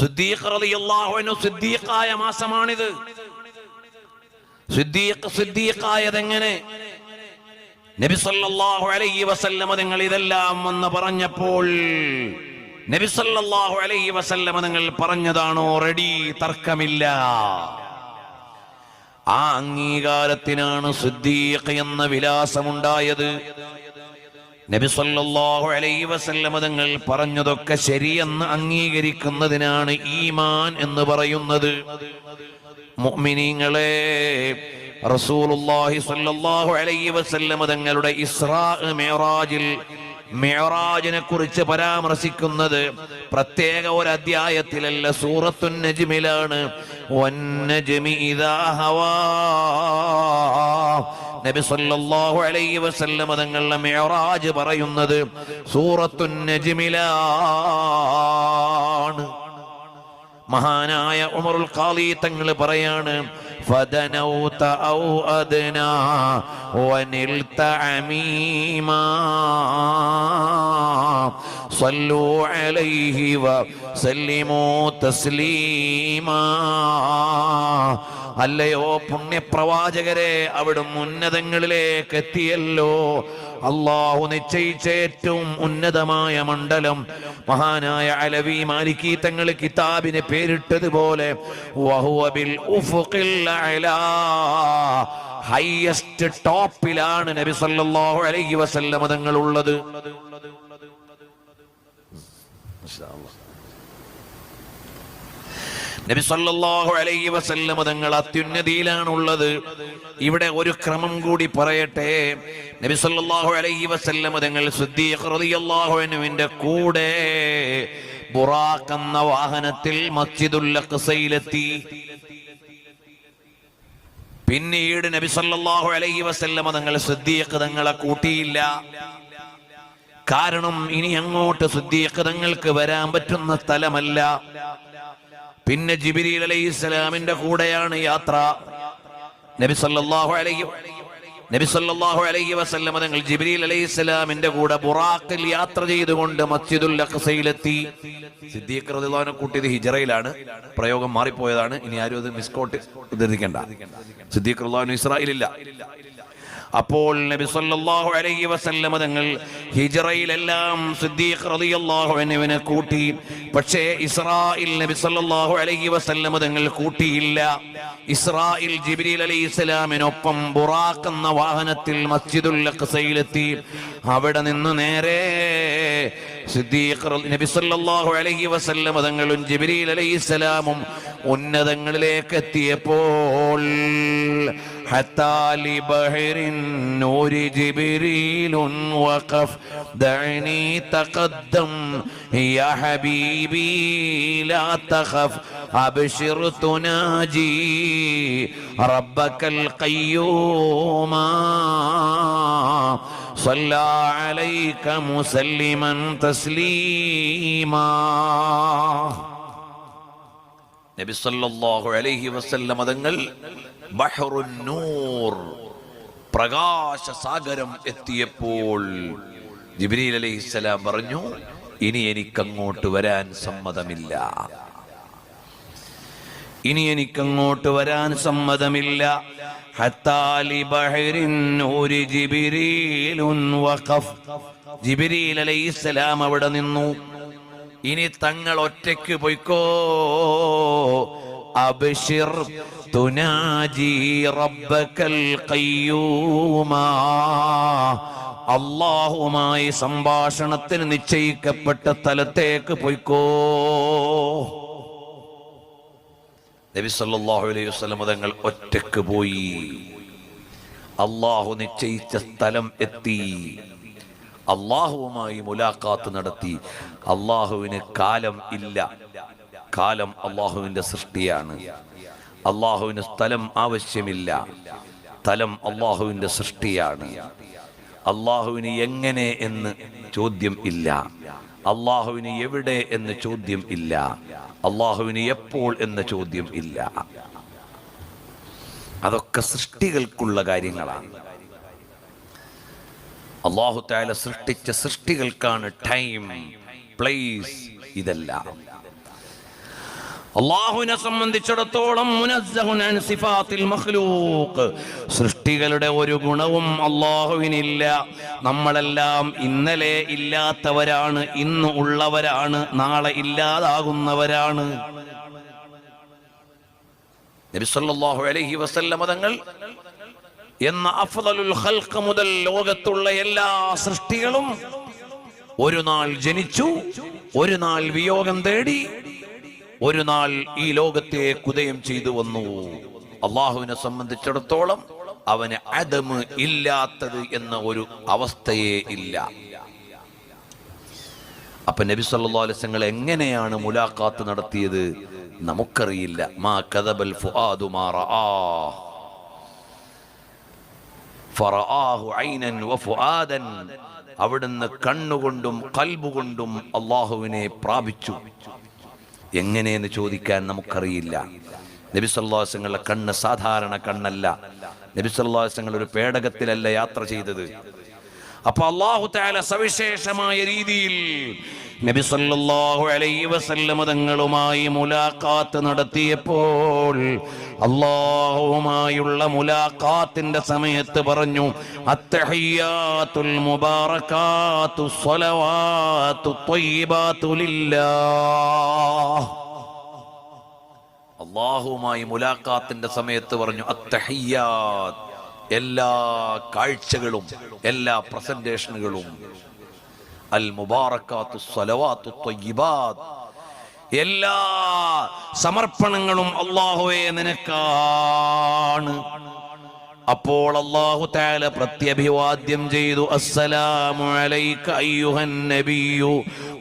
സിദ്ദീഖ് റളിയല്ലാഹു അൻഹു സിദ്ദീഖായ മാസമാണിത്. സിദ്ദീഖായതെങ്ങനെ? നബി സല്ലല്ലാഹു അലൈഹി വസല്ലം തങ്ങൾ ഇതെല്ലാം വന്ന് പറഞ്ഞപ്പോൾ നബി സല്ലല്ലാഹു അലൈഹി വസല്ലം തങ്ങൾ പറഞ്ഞതാണോ? റെഡി, തർക്കമില്ല. ആ അംഗീകാരത്തിനാണ് സിദ്ദീഖ് എന്ന വിലാസമുണ്ടായത്. നബി സല്ലല്ലാഹു അലൈഹി വസല്ലം തങ്ങൾ പറഞ്ഞതൊക്കെ ശരിയെന്ന് അംഗീകരിക്കുന്നതിനാണ് ഈമാൻ എന്ന് പറയുന്നത്. മുഅ്മിനീങ്ങളെ, റസൂലുള്ളാഹി സ്വല്ലല്ലാഹു അലൈഹി വസല്ലം തങ്ങളുടെ ഇസ്രാ മിഅ്റാജിൽ മിഅ്റാജിനെ കുറിച്ച് പരാമർശിക്കുന്നത് പ്രത്യേക ഒരു അധ്യായത്തിലല്ല, സൂറത്തുൻ നജ്മിലാണ്. വന്നജ്മി ഇദാ ഹവാ. നബി സല്ലല്ലാഹു അലൈഹി വസല്ലം തങ്ങളുടെ മിഅ്റാജ് പറയുന്നത് സൂറത്തുൻ നജ്മിലാണ്. മഹാനായ ഉമറുൽ ഖാദി തങ്ങൾ പറയാണ്, ഫദനൗത ഔ അദ്നാ വനിൽത അമീമാ സല്ലു അലൈഹി വസല്ലിമൂ തസ്ലീമാ. അല്ലയോ പുണ്യപ്രവാചകരെ, അവിടുന്ന് ഉന്നതങ്ങളിലേക്ക് എത്തിയല്ലോ. അള്ളാഹു നിശ്ചയിച്ച ഏറ്റവും ഉന്നതമായ മണ്ഡലം മഹാനായ അലവി മാലിക്കി തങ്ങൾ കിതാബിന് പേരിട്ടതുപോലെ വഹുവ ബിൽ ഉഫുഖിൽ അഅ്ലാ, ഹൈയസ്റ്റ് ടോപ്പിലാണ് നബി സല്ലല്ലാഹു അലൈഹി വസല്ലം തങ്ങൾ ഉള്ളത്. നബി സല്ലല്ലാഹു അലൈഹി വസല്ലം തങ്ങൾ അത്യുന്നതിയിലാണുള്ളത്. ഇവിടെ ഒരു ക്രമം കൂടി പറയട്ടെ. നബി സല്ലല്ലാഹു അലൈഹി വസല്ലം തങ്ങൾ സിദ്ദീഖ് റളിയല്ലാഹു അൻഹുവിന്റെ കൂടെ ബുറാഖ് എന്ന വാഹനത്തിൽ മസ്ജിദുൽ അഖ്സയിലെത്തി. പിന്നീട് നബി സല്ലല്ലാഹു അലൈഹി വസല്ലം തങ്ങൾ സിദ്ദീഖ് തങ്ങളെ കൂട്ടിയില്ല. കാരണം ഇനി അങ്ങോട്ട് സിദ്ദീഖ് തങ്ങൾക്ക് വരാൻ പറ്റുന്ന സ്ഥലമല്ല. പിന്നെ ജിബ്രീൽ അലൈഹിസ്സലാമിന്റെ കൂടെയാണ് യാത്ര. നബി സല്ലല്ലാഹു അലൈഹി വസല്ലം തങ്ങൾ ജിബ്രീൽ അലൈഹിസ്സലാമിന്റെ കൂടെ ബുറാഖിൽ യാത്ര ചെയ്തുകൊണ്ട് മസ്ജിദുൽ അഖ്സയിലെത്തി. സിദ്ദീഖ് റളിയല്ലാഹു അൻഹു കൂട്ടിയത് ഹിജ്റയിലാണ്, പ്രയോഗം മാറിപ്പോയതാണ്. ഇനി ആരും അത് മിസ്കോട്ട് ഉദ്ധരിക്കണ്ട. സിദ്ദീഖ് റളിയല്ലാഹു അൻഹു ഇസ്രായേലില്ല. അപ്പോൾ നബി സല്ലല്ലാഹു അലൈഹി വസല്ലം തങ്ങൾ ഹിജ്റയിലെല്ലാം സിദ്ദീഖ് റളിയല്ലാഹു അൻഹുവിനെ കൂട്ടി. പക്ഷേ ഇസ്രായിൽ നബി സല്ലല്ലാഹു അലൈഹി വസല്ലം തങ്ങൾ കൂട്ടിയില്ല. ഇസ്രായിൽ ജിബ്രീൽ അലൈഹിസ്സലാമിനൊപ്പം ബുറാഖ് എന്ന വാഹനത്തിൽ മസ്ജിദുൽ അഖ്സയിലെത്തി. അവിടെ നിന്ന് നേരെ സിദ്ദീഖ് നബി സല്ലല്ലാഹു അലൈഹി വസല്ലം തങ്ങളും ജിബ്രീൽ അലൈഹിസ്സലാമും ഉന്നതങ്ങളിലേക്ക് എത്തിയപ്പോൾ حتى لبحر النور جبريل وقف دعني تقدم يا حبيبي لا تخف أبشر تناجي ربك القيوم صلى عليك مسلما تسليما. നബി സല്ലല്ലാഹു അലൈഹി വസല്ലം തങ്ങൾ ബഹ്റുൻ നൂർ പ്രകാശ സാഗരം എത്തിയപ്പോൾ ജിബ്രീൽ അലൈഹിസ്സലാം പറഞ്ഞു, ഇനി എനിക്കങ്ങോട്ട് വരാൻ സമ്മതമില്ല, ഇനി എനിക്കങ്ങോട്ട് വരാൻ സമ്മതമില്ല. ഹത്താ ലിബഹ്റിൻ നൂരി ജിബ്രീലുൻ വഖഫ്. ജിബ്രീൽ അലൈഹിസ്സലാം അവിടെ നിന്നു. ഇനി തങ്ങൾ ഒറ്റയ്ക്ക് പോയിക്കോ. അബ്ശിർ തുനാജി റബ്ബക്കൽ ഖയ്യൂമ. അല്ലാഹുവുമായി സംഭാഷണത്തിന് നിശ്ചയിക്കപ്പെട്ട സ്ഥലത്തേക്ക് പോയിക്കോ. നബി സല്ലല്ലാഹു അലൈഹി വസല്ലം തങ്ങൾ ഒറ്റയ്ക്ക് പോയി. അല്ലാഹു നിശ്ചയിച്ച സ്ഥലം എത്തി. അള്ളാഹുവുമായി മുലാഖാത്ത് നടത്തി. അള്ളാഹുവിന് കാലം ഇല്ല. കാലം അള്ളാഹുവിന്റെ സൃഷ്ടിയാണ്. അള്ളാഹുവിന് സ്ഥലം ആവശ്യമില്ല. സ്ഥലം അള്ളാഹുവിന്റെ സൃഷ്ടിയാണ്. അള്ളാഹുവിന് എങ്ങനെ എന്ന് ചോദ്യം ഇല്ല. അള്ളാഹുവിന് എവിടെ എന്ന് ചോദ്യം ഇല്ല. അള്ളാഹുവിന് എപ്പോൾ എന്ന ചോദ്യം ഇല്ല. അതൊക്കെ സൃഷ്ടികൾക്കുള്ള കാര്യങ്ങളാണ്. അല്ലാഹു തആല സൃഷ്ടിച്ച സൃഷ്ടികൾക്കാണ് ടൈം, പ്ലേസ് ഇതെല്ലാം. അല്ലാഹുവിനെ സംബന്ധിച്ചിടത്തോളം മുനസ്സഹുൻ അൻ സിഫാത്തിൽ മഖ്ലൂഖ്, സൃഷ്ടികളുടെ ഒരു ഗുണവും അല്ലാഹുവിനില്ല. നമ്മളെല്ലാം ഇന്നലെ ഇല്ലാത്തവരാണ്, ഇന്ന് ഉള്ളവരാണ്, നാളെ ഇല്ലാതാകുന്നവരാണ്. നബി സല്ലല്ലാഹു അലൈഹി വസല്ലം തങ്ങൾ എന്ന അഫ്ളലുൽ ഖൽഖ് മുതൽ ലോകത്തുള്ള എല്ലാ സൃഷ്ടികളും ഒരു നാൾ ജനിച്ചു, ഒരു നാൾ വിയോഗം തേടി, ഒരു നാൾ ഈ ലോകത്തേക്ക് ഉദയം ചെയ്തു വന്നു. അള്ളാഹുവിനെ സംബന്ധിച്ചിടത്തോളം അവന് അദമ് ഇല്ലാത്തത് എന്ന ഒരു അവസ്ഥയേ ഇല്ല. അപ്പൊ നബി സല്ലല്ലാഹു അലൈഹി വസല്ലം എങ്ങനെയാണ് മുലാഖാത്ത് നടത്തിയത് നമുക്കറിയില്ല. മാ കദബൽ ഫുആദു മാ റആ ഫറആഹു ഐനൻ വഫുആദൻ. അവിടുന്ന് കണ്ണുകൊണ്ടും കൽബുകൊണ്ടും അള്ളാഹുവിനെ പ്രാപിച്ചു. എങ്ങനെയെന്ന് ചോദിക്കാൻ നമുക്കറിയില്ല. നബി സല്ലല്ലാഹു അലൈഹി വസല്ലം കണ്ണ് സാധാരണ കണ്ണല്ല. നബി സല്ലല്ലാഹു അലൈഹി വസല്ലം ഒരു പേടകത്തിലല്ല യാത്ര ചെയ്തത്. അപ്പൊ അല്ലാഹു തആല സവിശേഷമായ രീതിയിൽ നബി സല്ലല്ലാഹു അലൈഹി വസല്ലം തങ്ങളുമായി മുലാഖാത്ത് നടത്തിയപ്പോൾ അല്ലാഹുവുമായുള്ള മുലാഖാത്തിന്റെ സമയത്ത് പറഞ്ഞു, അത്തഹിയ്യാത്തുൽ മുബാറകാത്തു സ്വലവാത്തു ത്വയ്യിബാത്തു ലില്ലാഹ്. അല്ലാഹുവുമായി മുലാഖാത്തിന്റെ സമയത്ത് പറഞ്ഞു അത്തഹിയ്യാത്ത്, എല്ലാ കാഴ്ചകളും എല്ലാ പ്രസന്റേഷനുകളും, അൽ മുബാറകാത്തു സ്വലവാത്തു ത്വയ്യിബാത്ത്, എല്ലാ സമർപ്പണങ്ങളും അല്ലാഹുവേ നിനക്കാണ്. അപ്പോൾ അല്ലാഹു തആല പ്രത്യഭിവാദ്യം ചെയ്തു, അസ്സലാമു അലൈക അയ്യുഹൻ നബിയ്യു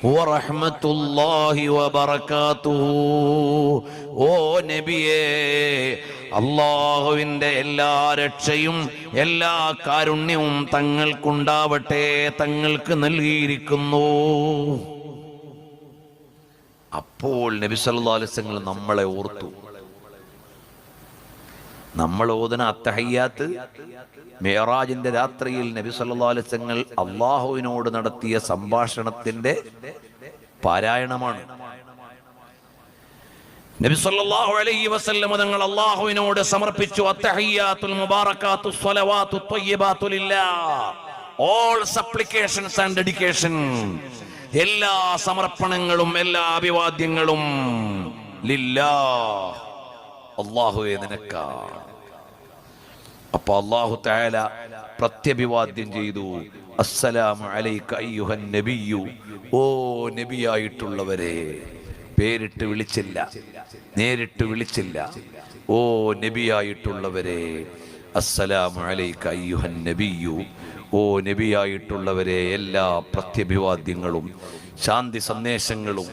വറഹ്മത്തുള്ളാഹി വബറകാതുഹു. ഓ നബിയേ, അല്ലാഹുവിന്റെ എല്ലാ രക്ഷയും എല്ലാ കാരുണ്യവും തങ്ങൾക്കുണ്ടാവട്ടെ, തങ്ങൾക്ക് നൽകിയിരിക്കുന്നു. അപ്പോൾ നബി സല്ലല്ലാഹു അലൈഹി വസല്ലം നമ്മളെ ഓർത്തു. നമ്മൾ ഓതുന്ന അത്തഹയ്യാത്ത് മിഅ്റാജിന്റെ രാത്രിയിൽ നബി സല്ലല്ലാഹു അലൈഹി വസല്ലം അല്ലാഹുവിനോട് നടത്തിയ സംഭാഷണത്തിന്റെ പാരായണമാണ്. നബി സല്ലല്ലാഹു അലൈഹി വസല്ലം തങ്ങൾ അല്ലാഹുവിനോട് സമർപ്പിച്ചു അത്തഹയ്യാത്തുൽ മുബാറകാത്തു സ്വലവാത്തു ത്വയ്യിബാത്തു ലില്ലാഹ്, ഓൾ സപ്ലിക്കേഷൻസ് ആൻഡ് ഡെഡിക്കേഷൻ, എല്ലാ സമർപ്പണങ്ങളും എല്ലാ അഭിവാദ്യങ്ങളും ലില്ലാഹ്, അല്ലാഹുവേ നിനക്കാണ്. അപ്പൊ അല്ലാഹു തആല പ്രത്യഭിവാദ്യം ചെയ്തു, അസ്സലാമു അലൈക അയ്യുഹൻ നബിയ്യു. ഓ നബിയായിട്ടുള്ളവരെ, പേരിട്ട് വിളിച്ചില്ല, നേരിട്ട് വിളിച്ചില്ല. ഓ നബിയായിട്ടുള്ളവരെ, അസ്സലാമു അലൈക അയ്യുഹൻ നബിയ്യു. ഓ നബിയായിട്ടുള്ളവരെ, എല്ലാ പ്രത്യഭിവാദ്യങ്ങളും ശാന്തി സന്ദേശങ്ങളും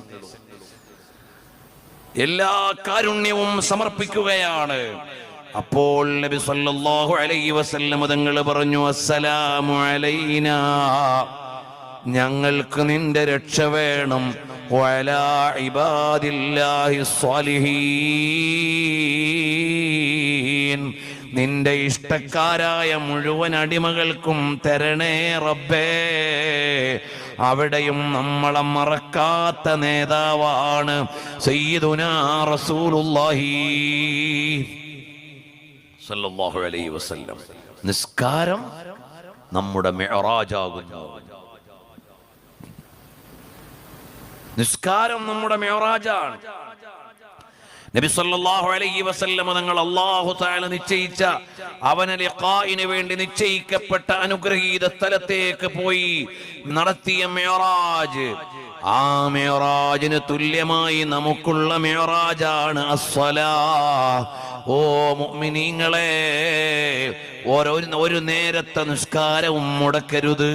എല്ലാ കാരുണ്യവും സമർപ്പിക്കുകയാണ്. അപ്പോൾ നബി സല്ലല്ലാഹു അലൈഹി വസല്ലം തങ്ങൾ പറഞ്ഞു, അസ്സലാമു അലൈനാ, ഞങ്ങൾക്ക് നിന്റെ രക്ഷ വേണം, വഅലാ ഇബാദില്ലാഹി സ്വാലിഹീൻ, നിന്റെ ഇഷ്ടക്കാരായ മുഴുവൻ അടിമകൾക്കും തരണേ റബ്ബേ. അവിടെയും നമ്മളെ മറക്കാത്ത നേതാവാണ് സയ്യിദുനാ റസൂലുള്ളാഹി സല്ലല്ലാഹു അലൈഹി വസല്ലം. നിസ്കാരം നമ്മുടെ മിഅ്റാജാകുന്നു. നിസ്കാരം നമ്മുടെ മിഅ്റാജാണ്. നബി സല്ലല്ലാഹു അലൈഹി വസല്ലം തങ്ങൾ അല്ലാഹു തആല നിശ്ചയിച്ച അവനെ ലിഖാഇന് വേണ്ടി നിശ്ചയിക്കപ്പെട്ട അനുഗ്രഹീത സ്ഥലത്തേക്ക് പോയി നടത്തിയ മിഅ്റാജ്, ആ മിഅ്റാജിന് തുല്യമായി നമുക്കുള്ള മിഅ്റാജാണ് അസ്സലാഹ്. ഓ മുഅ്മിനീങ്ങളെ, ഒരു നേരത്തെ നിസ്കാരവും മുടക്കരുത്.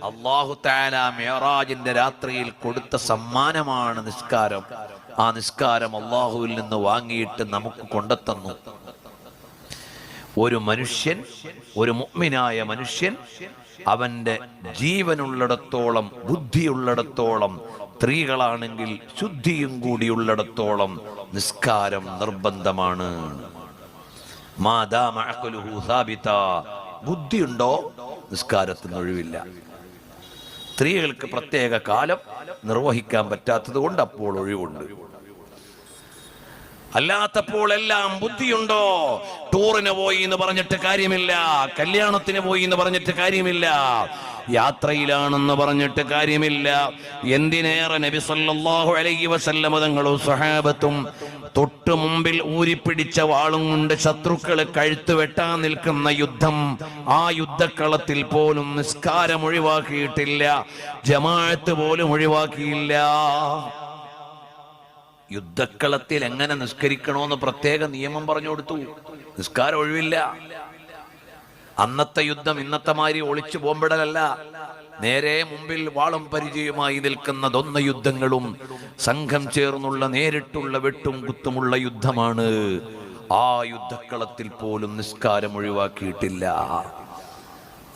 അല്ലാഹു തആല മിഅ്റാജിന്റെ രാത്രിയിൽ കൊടുത്ത സമ്മാനമാണ് നിസ്കാരം. ആ നിസ്കാരം അല്ലാഹുവിൽ നിന്ന് വാങ്ങിയിട്ട് നമുക്ക് കൊണ്ടെത്തന്നു. ഒരു മനുഷ്യൻ, ഒരു മുഅ്മിനായ മനുഷ്യൻ, അവന്റെ ജീവനുള്ളിടത്തോളം, ബുദ്ധിയുള്ളിടത്തോളം, സ്ത്രീകളാണെങ്കിൽ ശുദ്ധിയും കൂടിയുള്ളിടത്തോളം നിസ്കാരം നിർബന്ധമാണ്. മാദാമ അഖ്ലുഹു സാബിത, ബുദ്ധിയുണ്ടോ നിസ്കാരത്തിന് ഒഴിവില്ല. സ്ത്രീകൾക്ക് പ്രത്യേക കാലം നിർവഹിക്കാൻ പറ്റാത്തത് കൊണ്ട് അപ്പോൾ ഒഴിവുണ്ട്. അല്ലാത്തപ്പോൾ എല്ലാം ബുദ്ധിയുണ്ടോ, ടൂറിന് പോയി എന്ന് പറഞ്ഞിട്ട് കാര്യമില്ല, കല്യാണത്തിന് പോയി എന്ന് പറഞ്ഞിട്ട് കാര്യമില്ല, യാത്രയിലാണെന്ന് പറഞ്ഞിട്ട് കാര്യമില്ല. എന്തിനേറെ നബി സല്ലല്ലാഹു അലൈഹി വസല്ലം തങ്ങളും സ്വഹാബത്തും തൊട്ടു മുമ്പിൽ ഊരിപ്പിടിച്ച വാളും കൊണ്ട് ശത്രുക്കളെ കഴുത്ത് വെട്ടാൻ നിൽക്കുന്ന യുദ്ധം, ആ യുദ്ധക്കളത്തിൽ പോലും നിസ്കാരം ഒഴിവാക്കിയിട്ടില്ല, ജമാഅത്ത് പോലും ഒഴിവാക്കിയില്ല. യുദ്ധക്കളത്തിൽ എങ്ങനെ നിസ്കരിക്കണമെന്ന് പ്രത്യേക നിയമം പറഞ്ഞു കൊടുത്തു. നിസ്കാരം ഒഴിവില്ല. അന്നത്തെ യുദ്ധം ഇന്നത്തെ മാതിരി ഒളിച്ചു ബോംബിടലല്ല. നേരെ മുമ്പിൽ വാളും പരിചയമായി നിൽക്കുന്നതൊന്ന യുദ്ധങ്ങളും സംഘം ചേർന്നുള്ള നേരിട്ടുള്ള വെട്ടും കുത്തുമുള്ള യുദ്ധമാണ്. ആ യുദ്ധക്കളത്തിൽ പോലും നിസ്കാരം ഒഴിവാക്കിയിട്ടില്ല.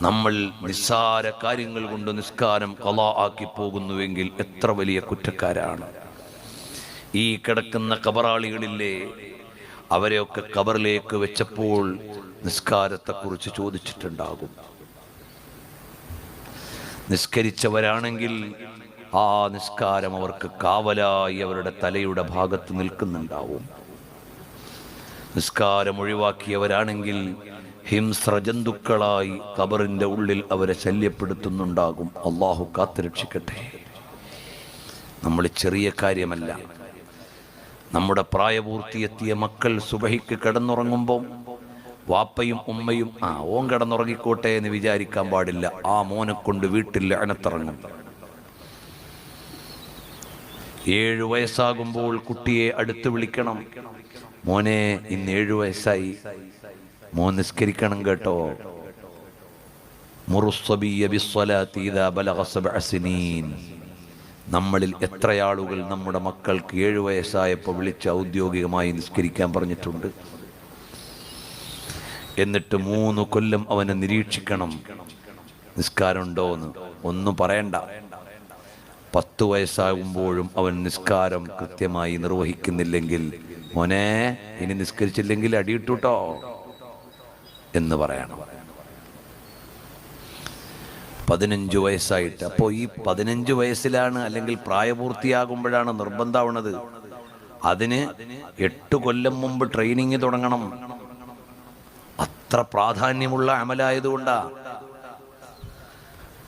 നമ്മൾ നിസ്സാര കാര്യങ്ങൾ കൊണ്ട് നിസ്കാരം ഖളാ ആക്കി പോകുന്നുവെങ്കിൽ എത്ര വലിയ കുറ്റക്കാരാണ്. ഈ കിടക്കുന്ന ഖബറാളികളില്ലേ, അവരെയൊക്കെ ഖബറിലേക്ക് വെച്ചപ്പോൾ നിസ്കാരത്തെക്കുറിച്ച് ചോദിച്ചിട്ടുണ്ടാകും. നിസ്കരിച്ചവരാണെങ്കിൽ ആ നിസ്കാരം അവർക്ക് കാവലായി അവരുടെ തലയുടെ ഭാഗത്ത് നിൽക്കുന്നുണ്ടാവും. നിസ്കാരം ഒഴിവാക്കിയവരാണെങ്കിൽ ഹിംസ്രജന്തുക്കളായി ഖബറിന്റെ ഉള്ളിൽ അവരെ ശല്യപ്പെടുത്തുന്നുണ്ടാകും. അള്ളാഹു കാത്തുരക്ഷിക്കട്ടെ. നമ്മൾ ചെറിയ കാര്യമല്ല. നമ്മുടെ പ്രായപൂർത്തിയെത്തിയ മക്കൾ സുബഹിക്ക് കിടന്നുറങ്ങുമ്പോൾ വാപ്പയും ഉമ്മയും ഓൻ കിടന്നുറങ്ങിക്കോട്ടെ എന്ന് വിചാരിക്കാൻ പാടില്ല. ആ മോനെ കൊണ്ട് വീട്ടിൽ ലഅനത്തിറങ്ങും. 7 വയസ്സാകുമ്പോൾ കുട്ടിയെ അടുത്ത് വിളിക്കണം. മോനെ, ഇന്ന് 7 വയസ്സായി, മോൻ നിസ്കരിക്കണം കേട്ടോ. മുറുസ്സബിയ ബിസ്സലാത്തി ഇദാ ബലഗ 7 സിനീൻ. നമ്മളിൽ എത്രയാളുകൾ നമ്മുടെ മക്കൾക്ക് 7 വയസ്സായപ്പോൾ വിളിച്ച് ഔദ്യോഗികമായി നിസ്കരിക്കാൻ പറഞ്ഞിട്ടുണ്ട്. എന്നിട്ട് 3 കൊല്ലം അവനെ നിരീക്ഷിക്കണം, നിസ്കാരമുണ്ടോന്ന്. ഒന്നും പറയണ്ട. 10 വയസ്സാകുമ്പോഴും അവൻ നിസ്കാരം കൃത്യമായി നിർവഹിക്കുന്നില്ലെങ്കിൽ, മോനെ ഇനി നിസ്കരിച്ചില്ലെങ്കിൽ അടിയിട്ടുട്ടോ എന്ന് പറയണം. 15 വയസ്സായിട്ട്. അപ്പോൾ ഈ 15 വയസ്സിലാണ് അല്ലെങ്കിൽ പ്രായപൂർത്തിയാകുമ്പോഴാണ് നിർബന്ധമാവുന്നത്. അതിന് 8 കൊല്ലം മുമ്പ് ട്രെയിനിങ് തുടങ്ങണം. അത്ര പ്രാധാന്യമുള്ള അമലായതുകൊണ്ടാ.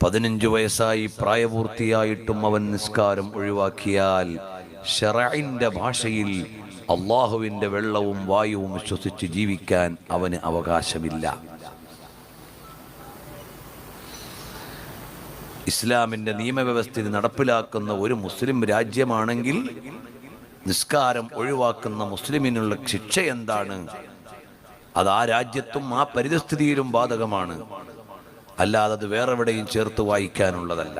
15 വയസ്സായി പ്രായപൂർത്തിയായിട്ടും അവൻ നിസ്കാരം ഒഴിവാക്കിയാൽ ശറഇന്റെ ഭാഷയിൽ അള്ളാഹുവിന്റെ വെള്ളവും വായുവും ശ്വസിച്ച് ജീവിക്കാൻ അവന് അവകാശമില്ല. ഇസ്ലാമിന്റെ നിയമവ്യവസ്ഥ നടപ്പിലാക്കുന്ന ഒരു മുസ്ലിം രാജ്യമാണെങ്കിൽ നിസ്കാരം ഒഴിവാക്കുന്ന മുസ്ലിമിനുള്ള ശിക്ഷ എന്താണ്? അത് ആ രാജ്യത്തും ആ പരിതസ്ഥിതിയിലും ബാധകമാണ്. അല്ലാതെ അത് വേറെവിടെയും ചേർത്ത് വായിക്കാനുള്ളതല്ല.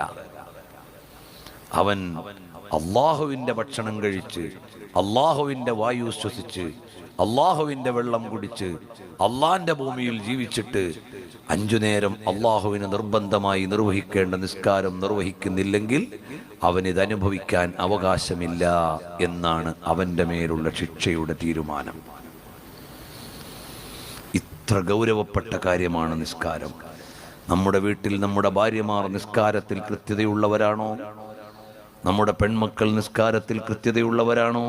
അവൻ അള്ളാഹുവിന്റെ ഭക്ഷണം കഴിച്ച്, അള്ളാഹുവിന്റെ വായു ശ്വസിച്ച്, അള്ളാഹുവിന്റെ വെള്ളം കുടിച്ച്, അള്ളാന്റെ ഭൂമിയിൽ ജീവിച്ചിട്ട് 5 നേരം അള്ളാഹുവിന് നിർബന്ധമായി നിർവഹിക്കേണ്ട നിസ്കാരം നിർവഹിക്കുന്നില്ലെങ്കിൽ അവനിത് അനുഭവിക്കാൻ അവകാശമില്ല എന്നാണ് അവന്റെ മേലുള്ള ശിക്ഷയുടെ തീരുമാനം. ഇത്ര ഗൗരവപ്പെട്ട കാര്യമാണ് നിസ്കാരം. നമ്മുടെ വീട്ടിൽ നമ്മുടെ ഭാര്യമാർ നിസ്കാരത്തിൽ കൃത്യതയുള്ളവരാണോ? നമ്മുടെ പെൺമക്കൾ നിസ്കാരത്തിൽ കൃത്യതയുള്ളവരാണോ?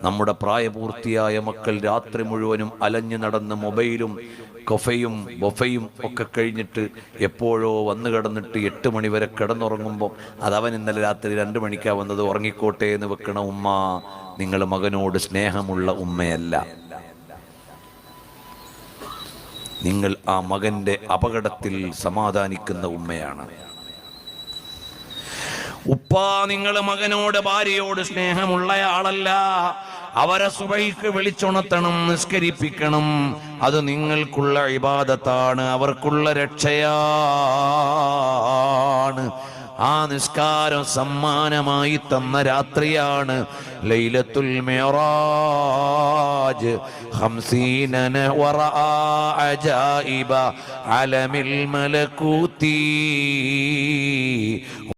നമ്മുടെ പ്രായപൂർത്തിയായ മക്കൾ രാത്രി മുഴുവനും അലഞ്ഞു നടന്ന് മൊബൈലും കൊഫയും ബൊഫയും ഒക്കെ കഴിഞ്ഞിട്ട് എപ്പോഴോ വന്നു കിടന്നിട്ട് 8 മണി വരെ കിടന്നുറങ്ങുമ്പോൾ അതവൻ ഇന്നലെ രാത്രി 2 മണിക്കാ വന്നത്, ഉറങ്ങിക്കോട്ടെ എന്ന് വെക്കണ ഉമ്മ നിങ്ങൾ മകനോട് സ്നേഹമുള്ള ഉമ്മയല്ല. നിങ്ങൾ ആ മകന്റെ അപകടത്തിൽ സമാധാനിക്കുന്ന ഉമ്മയാണ്. ഉപ്പ, നിങ്ങൾ മകനോട് ഭാര്യയോട് സ്നേഹമുള്ളയാളല്ല. അവരെ സുബഹിക്ക് വിളിച്ചുണർത്തണം, നിസ്കരിപ്പിക്കണം. അത് നിങ്ങൾക്കുള്ള ഇബാദത്താണ്, അവർക്കുള്ള രക്ഷയാണ്. ആ നിസ്കാരം സമ്മാനമായി തന്ന രാത്രിയാണ് ലൈലത്തുൽ മിഅ്റാജ്. 50 വറആ അജായിബ അലമിൽ മലകൂതി.